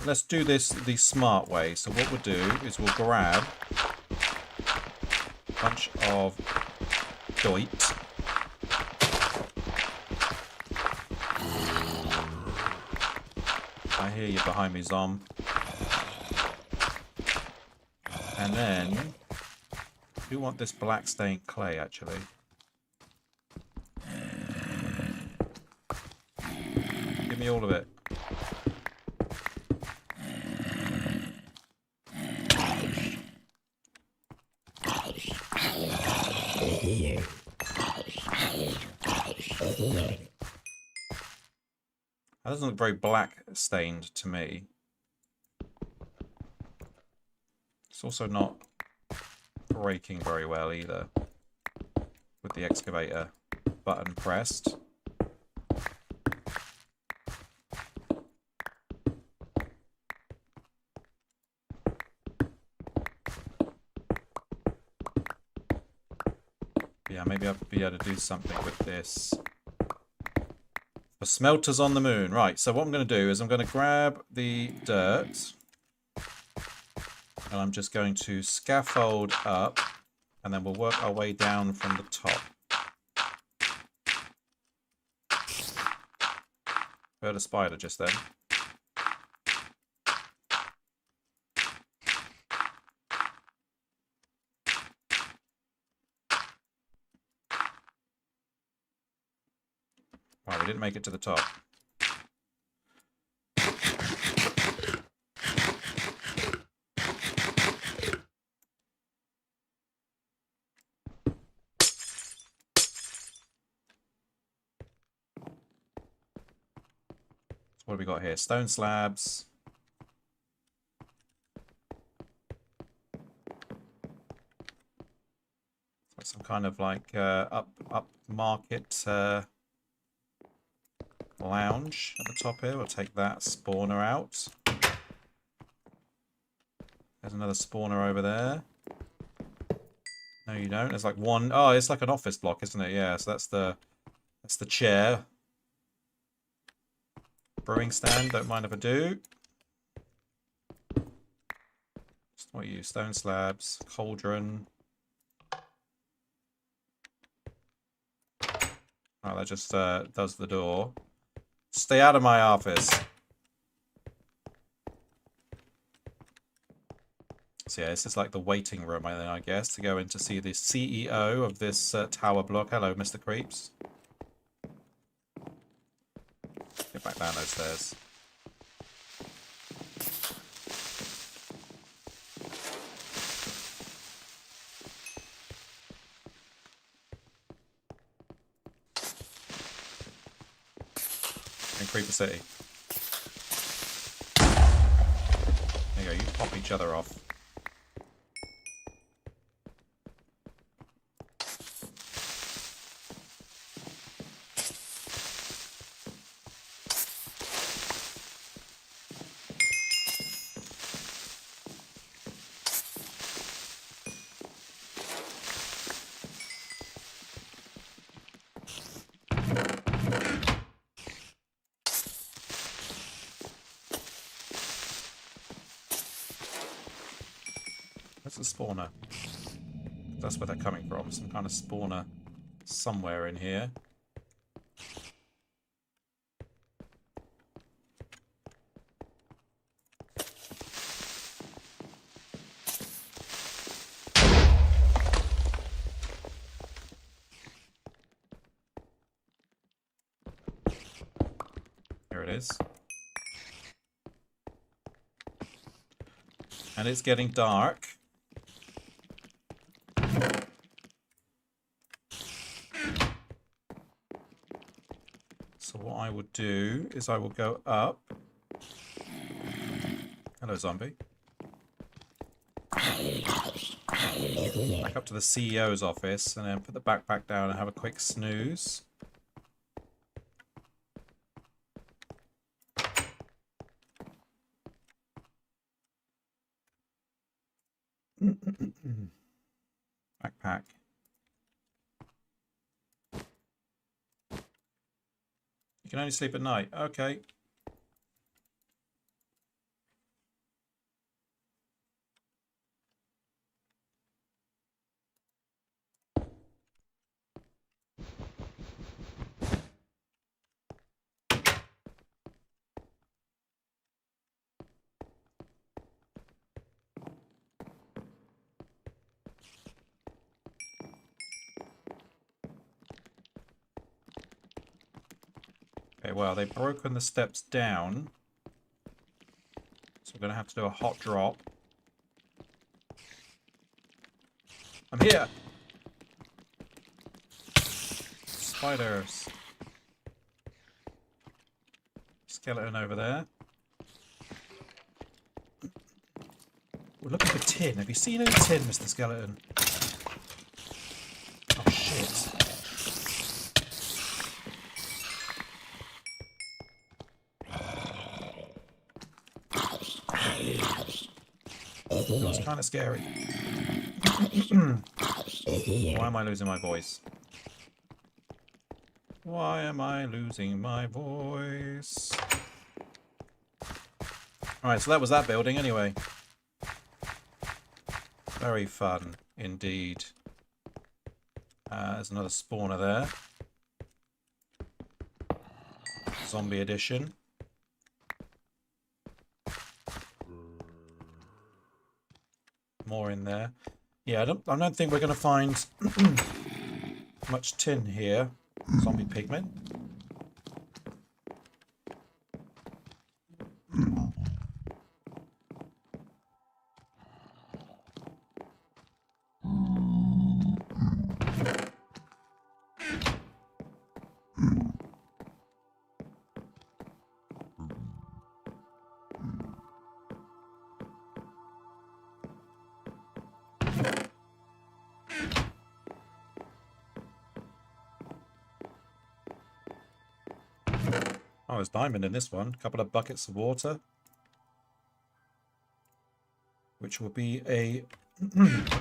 Let's do this the smart way. So what we'll do is we'll grab a bunch of doit. I hear you behind me, Zom. And then we want this black stained clay, actually. Give me all of it. That doesn't look very black stained to me. It's also not breaking very well either with the excavator button pressed. Yeah, maybe I'll be able to do something with this. For smelters on the moon. Right, so what I'm going to do is I'm going to grab the dirt. And I'm just going to scaffold up. And then we'll work our way down from the top. Heard a spider just then. Right, we didn't make it to the top. What have we got here? Stone slabs. Some kind of like upmarket lounge at the top here. We'll take that spawner out. There's another spawner over there. No, you don't. There's like one. Oh, it's like an office block, isn't it? Yeah. So that's the chair. Brewing stand. Don't mind if I do. What are you? Stone slabs. Cauldron. Oh, that just does the door. Stay out of my office. So yeah, this is like the waiting room, I guess, to go in to see the CEO of this tower block. Hello, Mr. Creeps. Get back down those stairs. Creeper City. There you go, you pop each other off. That's a spawner. That's where they're coming from. Some kind of spawner somewhere in here. Here it is. And it's getting dark. So what I would do is I will go up. Hello, zombie. Back up to the CEO's office and then put the backpack down and have a quick snooze. Backpack. You can only sleep at night. Okay. Okay, well, they've broken the steps down. So we're going to have to do a hot drop. I'm here! Spiders. Skeleton over there. We're looking for tin. Have you seen any tin, Mr. Skeleton? Oh, shit. That was kind of scary. Why am I losing my voice? Why am I losing my voice? Alright, so that was that building anyway. Very fun indeed. There's another spawner there. Zombie edition. More in there. Yeah, I don't think we're going to find much tin here. Zombie pigmen. Oh, there's diamond in this one. A couple of buckets of water. Which will be a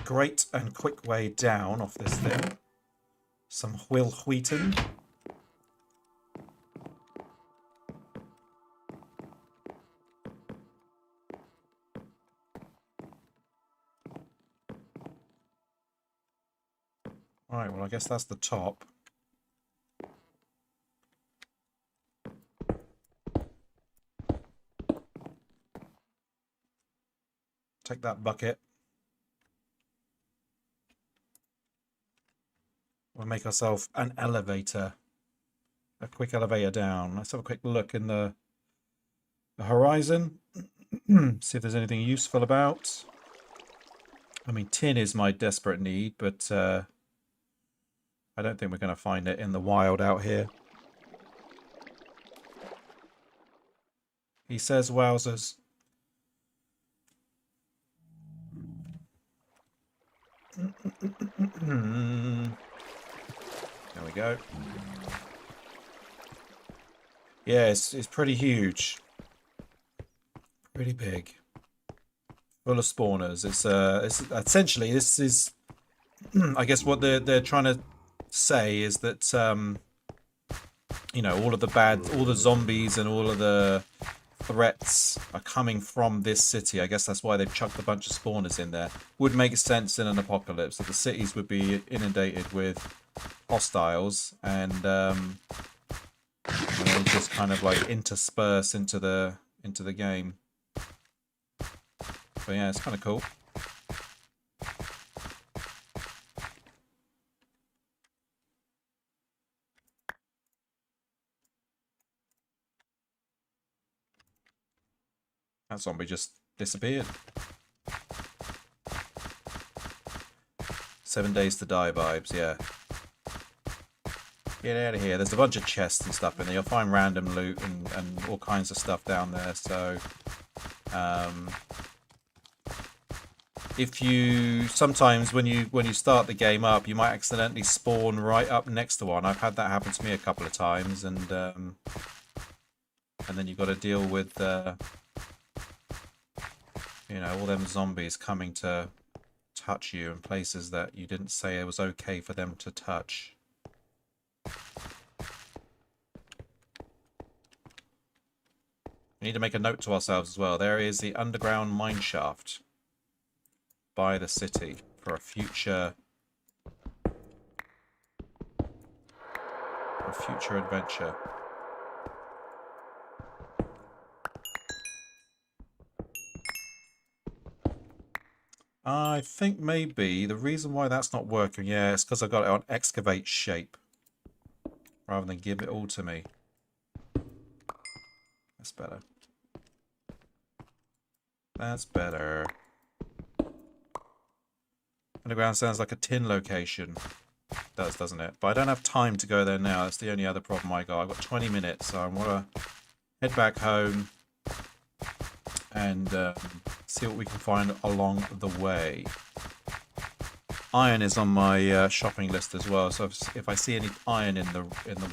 great and quick way down off this thing. Some wheaten. Alright, well I guess that's the top. Take that bucket. We'll make ourselves an elevator. A quick elevator down. Let's have a quick look in the horizon. See if there's anything useful about. I mean, tin is my desperate need, but I don't think we're going to find it in the wild out here. He says wowzers. There we go. Yeah, it's pretty huge. Pretty big. Full of spawners. It's essentially, this is I guess what they're trying to say is that you know, all the zombies and all of the threats are coming from this city. I guess that's why they've chucked a bunch of spawners in there. Would make sense in an apocalypse that the cities would be inundated with hostiles, and then just kind of like intersperse into the game. But yeah, it's kind of cool. That zombie just disappeared. 7 days to die vibes, yeah. Get out of here. There's a bunch of chests and stuff in there. You'll find random loot and all kinds of stuff down there. So, if you sometimes when you start the game up, you might accidentally spawn right up next to one. I've had that happen to me a couple of times, and then you've got to deal with you know, all them zombies coming to touch you in places that you didn't say it was okay for them to touch. We need to make a note to ourselves as well. There is the underground mine shaft by the city for a future adventure. I think maybe the reason why that's not working, yeah, it's because I got it on excavate shape rather than give it all to me. That's better. That's better. Underground sounds like a tin location. It does, doesn't it? But I don't have time to go there now. That's the only other problem I got. I've got 20 minutes, so I want to head back home and see what we can find along the way. Iron is on my shopping list as well, so if I see any iron in the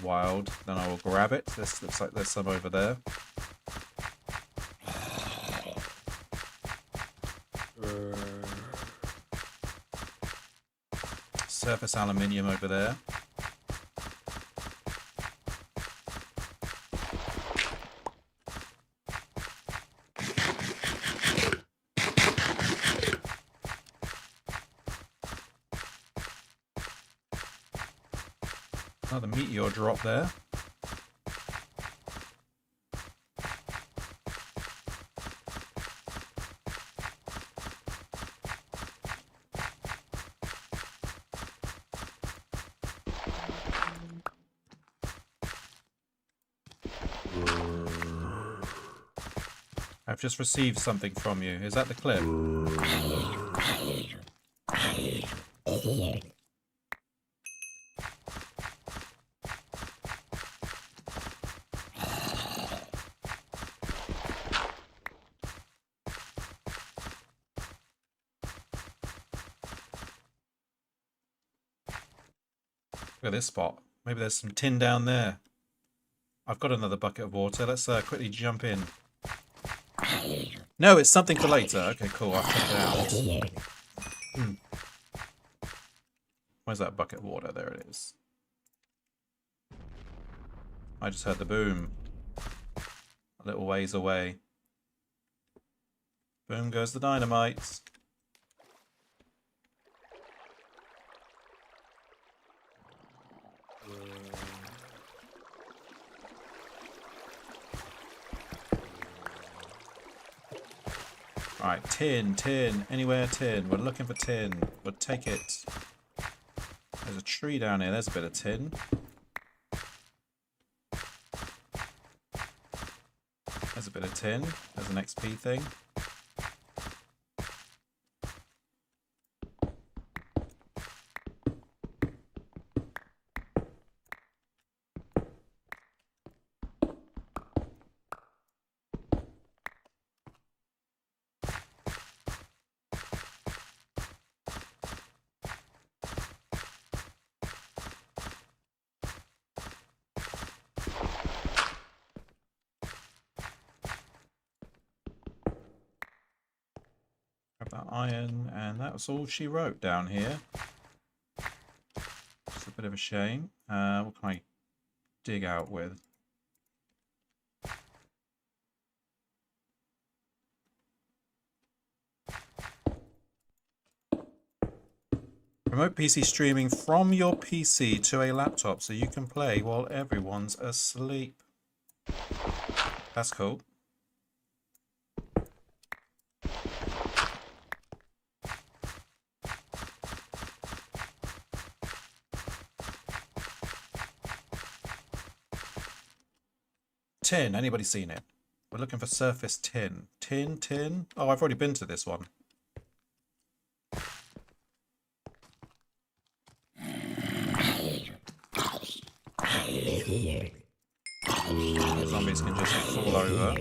wild, then I will grab it. This looks like there's some over there. Surface aluminium over there. Another meteor drop there. I've just received something from you. Is that the clip? Look at this spot. Maybe there's some tin down there. I've got another bucket of water. Let's quickly jump in. No, it's something for later. Okay, cool. I'll check it out. Where's that bucket of water? There it is. I just heard the boom. A little ways away. Boom goes the dynamite. Alright, tin, anywhere tin. We're looking for tin. We'll take it. There's a tree down here. There's a bit of tin. There's a bit of tin. There's an XP thing. that iron, and that was all she wrote down here. It's a bit of a shame. What can I dig out with? Remote PC streaming from your PC to a laptop so you can play while everyone's asleep. That's cool. Tin. Anybody seen it? We're looking for surface tin. Tin. Oh, I've already been to this one. The zombies can just fall over.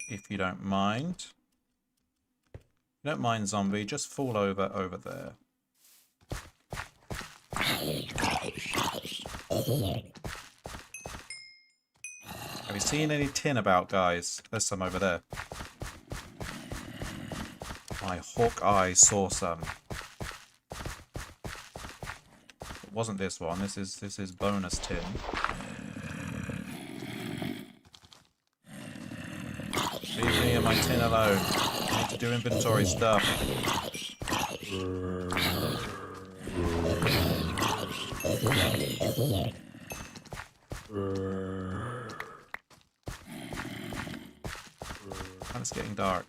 If you don't mind. If you don't mind, zombie, just fall over there. Have you seen any tin about, guys? There's some over there. My hawk eye saw some. It wasn't this one. This is bonus tin. Leave me and my tin alone. I need to do inventory stuff. And it's getting dark.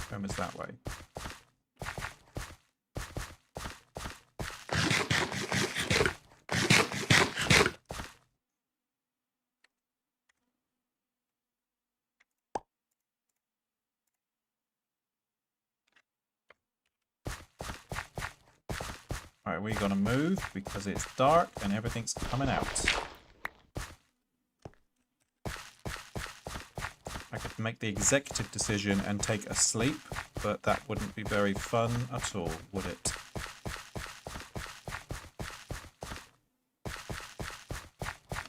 Home is that way. Alright, we're gonna move because it's dark and everything's coming out. I could make the executive decision and take a sleep, but that wouldn't be very fun at all, would it?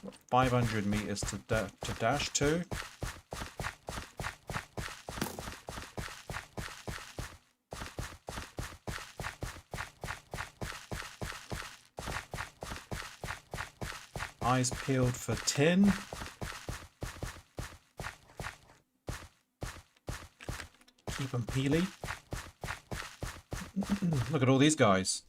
Got 500 meters to dash to. Eyes peeled for tin. Keep them peely. Look at all these guys.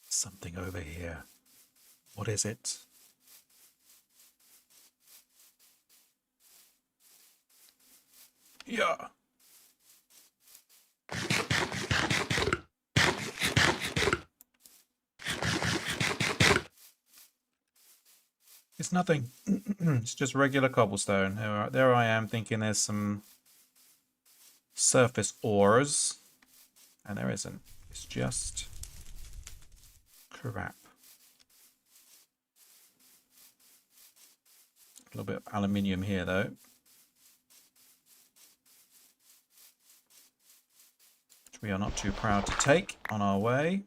Something over here. What is it? Yeah. It's nothing. It's just regular cobblestone. There I am thinking there's some surface ores. And there isn't. It's just crap. A little bit of aluminium here though. Which we are not too proud to take on our way.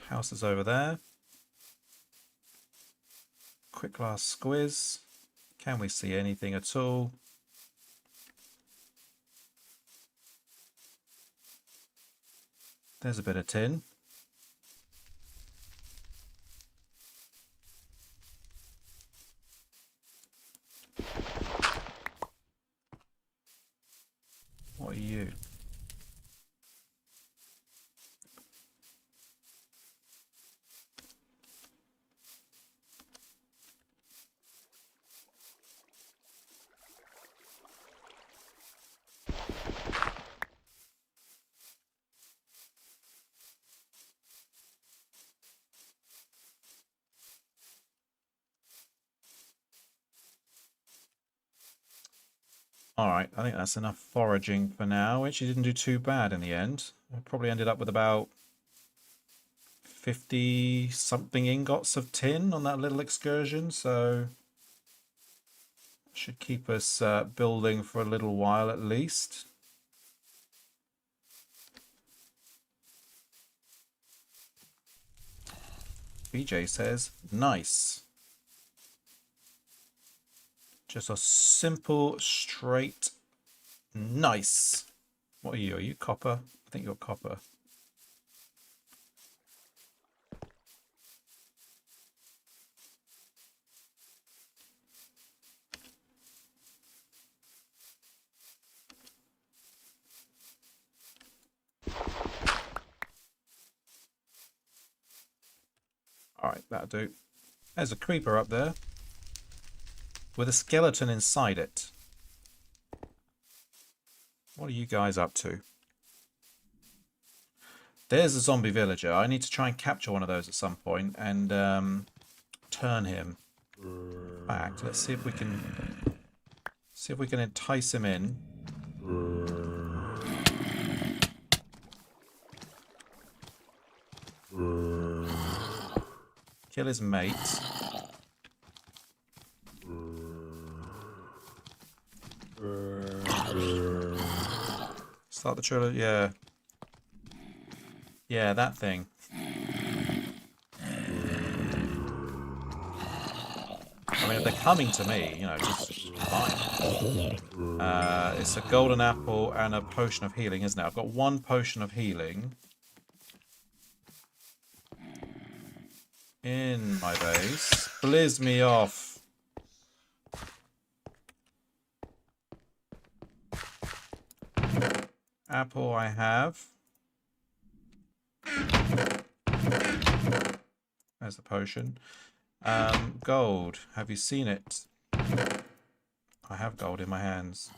House is over there. Quick glass squiz. Can we see anything at all? There's a bit of tin. Alright, I think that's enough foraging for now. Actually didn't do too bad in the end. I probably ended up with about 50 something ingots of tin on that little excursion, so should keep us building for a little while at least. BJ says, nice. Just a simple, straight, nice. What are you? Are you copper? I think you're copper. Alright, that'll do. There's a creeper up there with a skeleton inside it. What are you guys up to? There's a zombie villager. I need to try and capture one of those at some point and turn him back. Let's see if we can entice him in. Kill his mate. Start the trailer, yeah. Yeah, that thing. I mean, if they're coming to me, you know, just fine. It's a golden apple and a potion of healing, isn't it? I've got one potion of healing in my base. Blizz me off. Apple I have. There's the potion. Gold. Have you seen it? I have gold in my hands.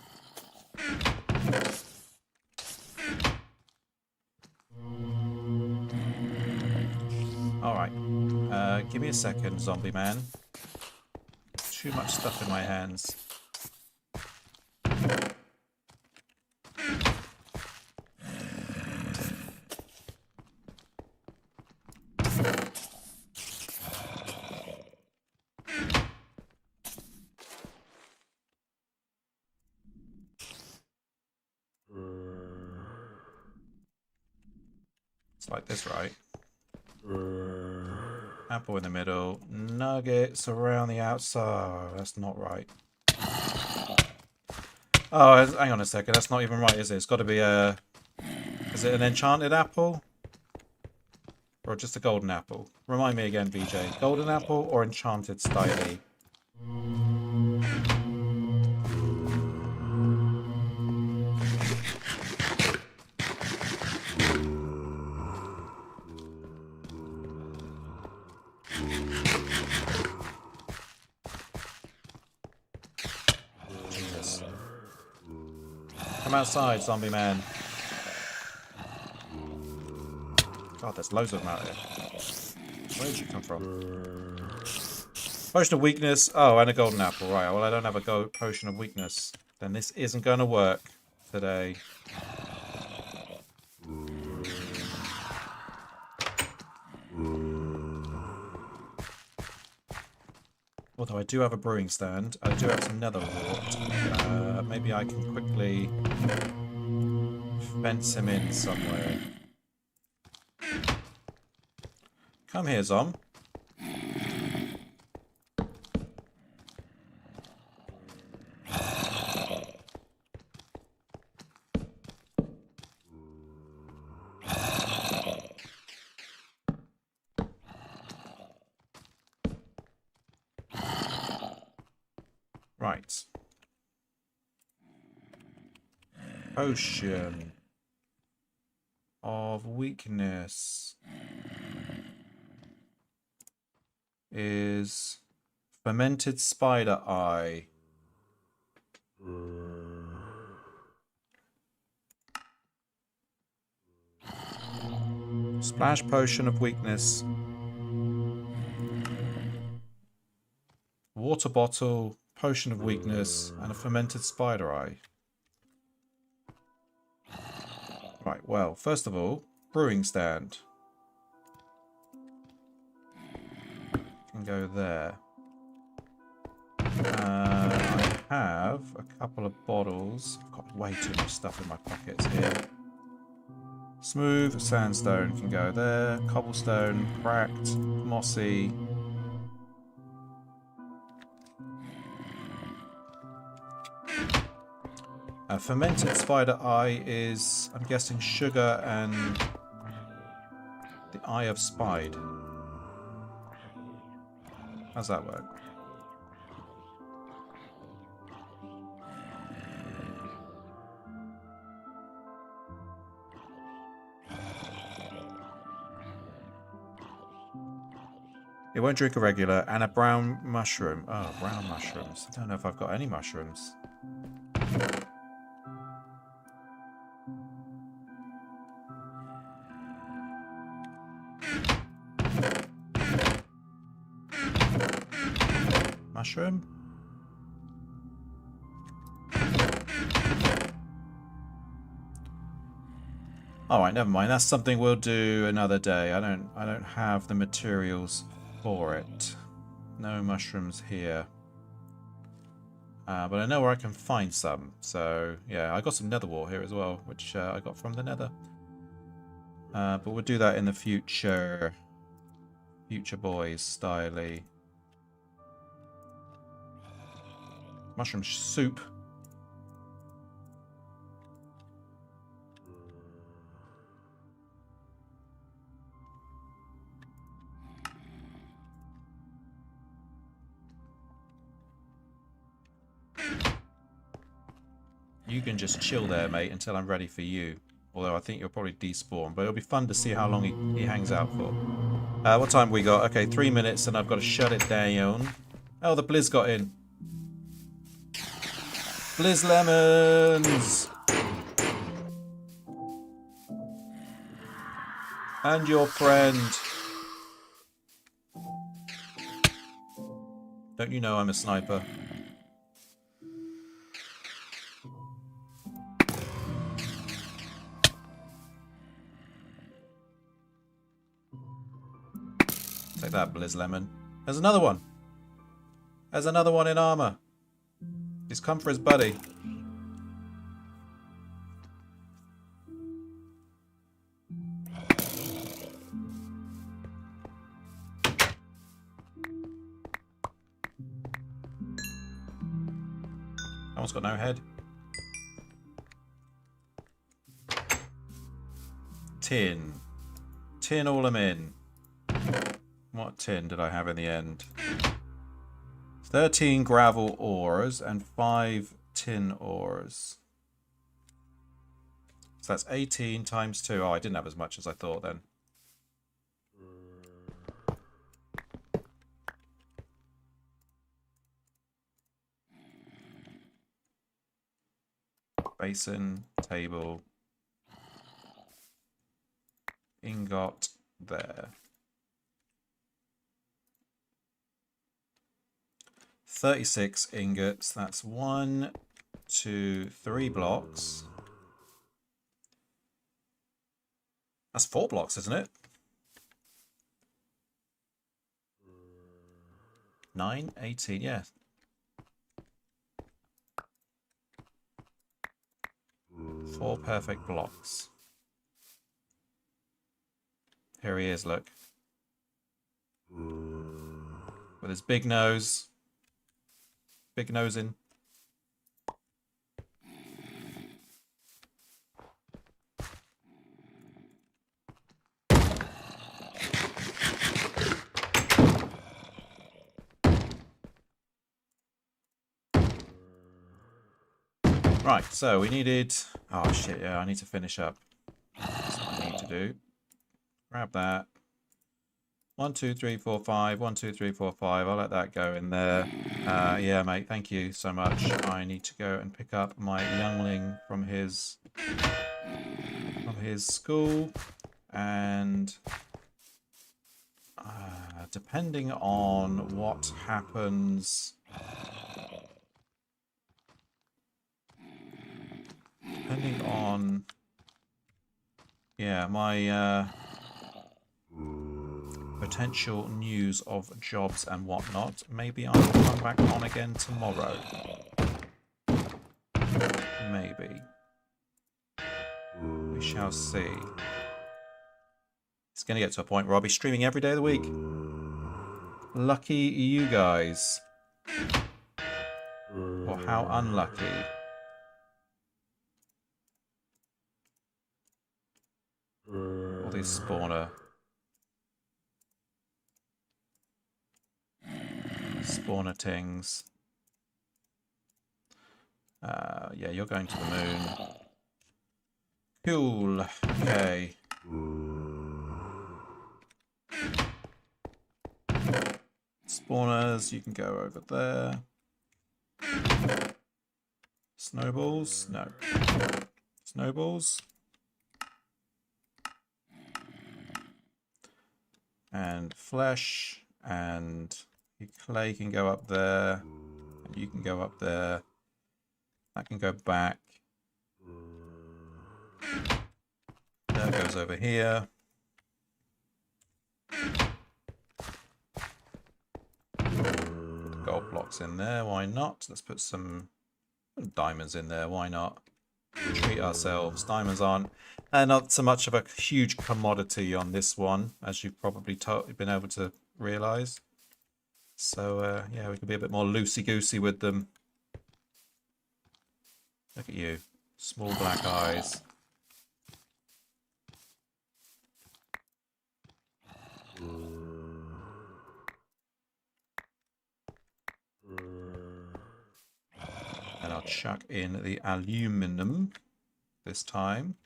Alright. Give me a second, zombie man. Too much stuff in my hands. It's like this, right? Apple in the middle, nuggets around the outside. That's not right. Oh, hang on a second. That's not even right, is it? It's got to be a... Is it an enchanted apple? Or just a golden apple? Remind me again, BJ. Golden apple or enchanted styly? Jesus. Come outside, zombie man. God, there's loads of them out here. Where did you come from? Potion of weakness. Oh, and a golden apple. Right, well, I don't have a potion of weakness. Then this isn't going to work today. Although I do have a brewing stand. I do have some nether wart. Maybe I can quickly fence him in somewhere. Come here, Zom. Right. Potion of weakness is fermented spider eye. Splash potion of weakness. Water bottle, Potion of weakness and a fermented spider eye. Right, well, first of all, brewing stand. Can go there. I have a couple of bottles. I've got way too much stuff in my pockets here. Smooth sandstone can go there. Cobblestone, cracked, mossy. Fermented spider eye is, I'm guessing, sugar and the eye of spide. How's that work? It won't drink a regular and a brown mushroom. Oh, brown mushrooms. I don't know if I've got any mushrooms. Mushroom? Alright, never mind. That's something we'll do another day. I don't have the materials for it. No mushrooms here. But I know where I can find some. So, yeah, I got some nether wart here as well, which I got from the nether. But we'll do that in the future. Future boys, styly. Mushroom soup. You can just chill there, mate, until I'm ready for you. Although I think you'll probably despawn, but it'll be fun to see how long he hangs out for. What time we got? Okay, 3 minutes, and I've got to shut it down. Oh, the Blizz got in. Blizz lemons! And your friend. Don't you know I'm a sniper? Take that, Blizz lemon. There's another one. There's another one in armor. He's come for his buddy. That one's got no head. Tin. Tin all them in. What tin did I have in the end? 13 gravel ores and 5 tin ores. So that's 18 times 2. Oh, I didn't have as much as I thought then. Basin, table, ingot there. 36 ingots. That's 1, 2, 3 blocks. That's 4 blocks, isn't it? 9, 18, yeah. Four perfect blocks. Here he is, look. With his big nose. Big nosing. Right, so we needed... Oh shit, yeah, I need to finish up. That's what I need to do. Grab that. 1, 2, 3, 4, 5. 1, 2, 3, 4, 5. I'll let that go in there. Yeah, mate, thank you so much. I need to go and pick up my youngling from his school. And depending on what happens depending on, yeah, my potential news of jobs and whatnot, maybe I will come back on again tomorrow. Maybe. We shall see. It's going to get to a point where I'll be streaming every day of the week. Lucky you guys. Or how unlucky. All these spawner tings. Yeah, you're going to the moon. Cool. Okay. Spawners, you can go over there. Snowballs? No. Snowballs. And flesh. And clay can go up there. And you can go up there. That can go back. That goes over here. Gold blocks in there, why not? Let's put some diamonds in there, why not? Treat ourselves. Diamonds aren't not so much of a huge commodity on this one, as you've probably been able to realise. So yeah, we can be a bit more loosey-goosey with them. Look at you, small black eyes. And I'll chuck in the aluminum this time.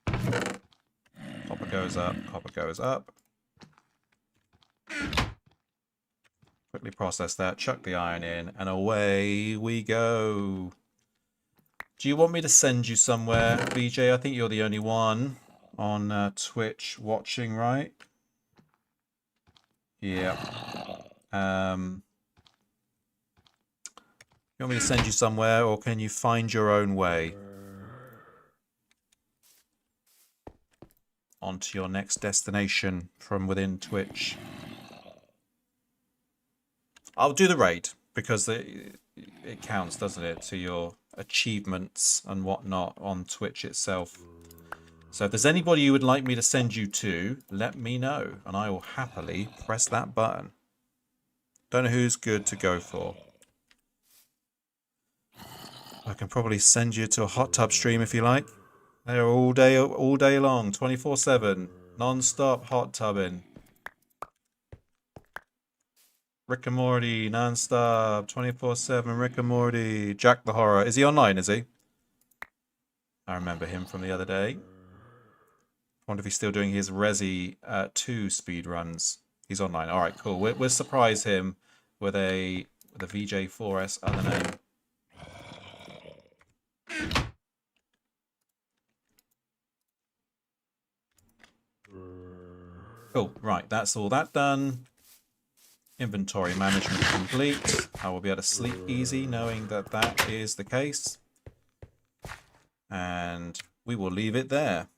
Copper goes up, copper goes up. Quickly process that, chuck the iron in, and away we go. Do you want me to send you somewhere, BJ? I think you're the only one on Twitch watching, right? Yeah. You want me to send you somewhere, or can you find your own way onto your next destination from within Twitch? I'll do the raid, because it counts, doesn't it, to your achievements and whatnot on Twitch itself. So if there's anybody you would like me to send you to, let me know, and I will happily press that button. Don't know who's good to go for. I can probably send you to a hot tub stream if you like. They're all day long, 24/7, non-stop hot tubbing. Rick and Morty, non-stop, 24/7, Rick and Morty. Jack the Horror. Is he online, is he? I remember him from the other day. I wonder if he's still doing his Resi 2 speed runs. He's online. All right, cool. We'll surprise him with a VJ4S other name. Cool. Right, that's all that done. Inventory management complete. I will be able to sleep easy knowing that that is the case. And we will leave it there.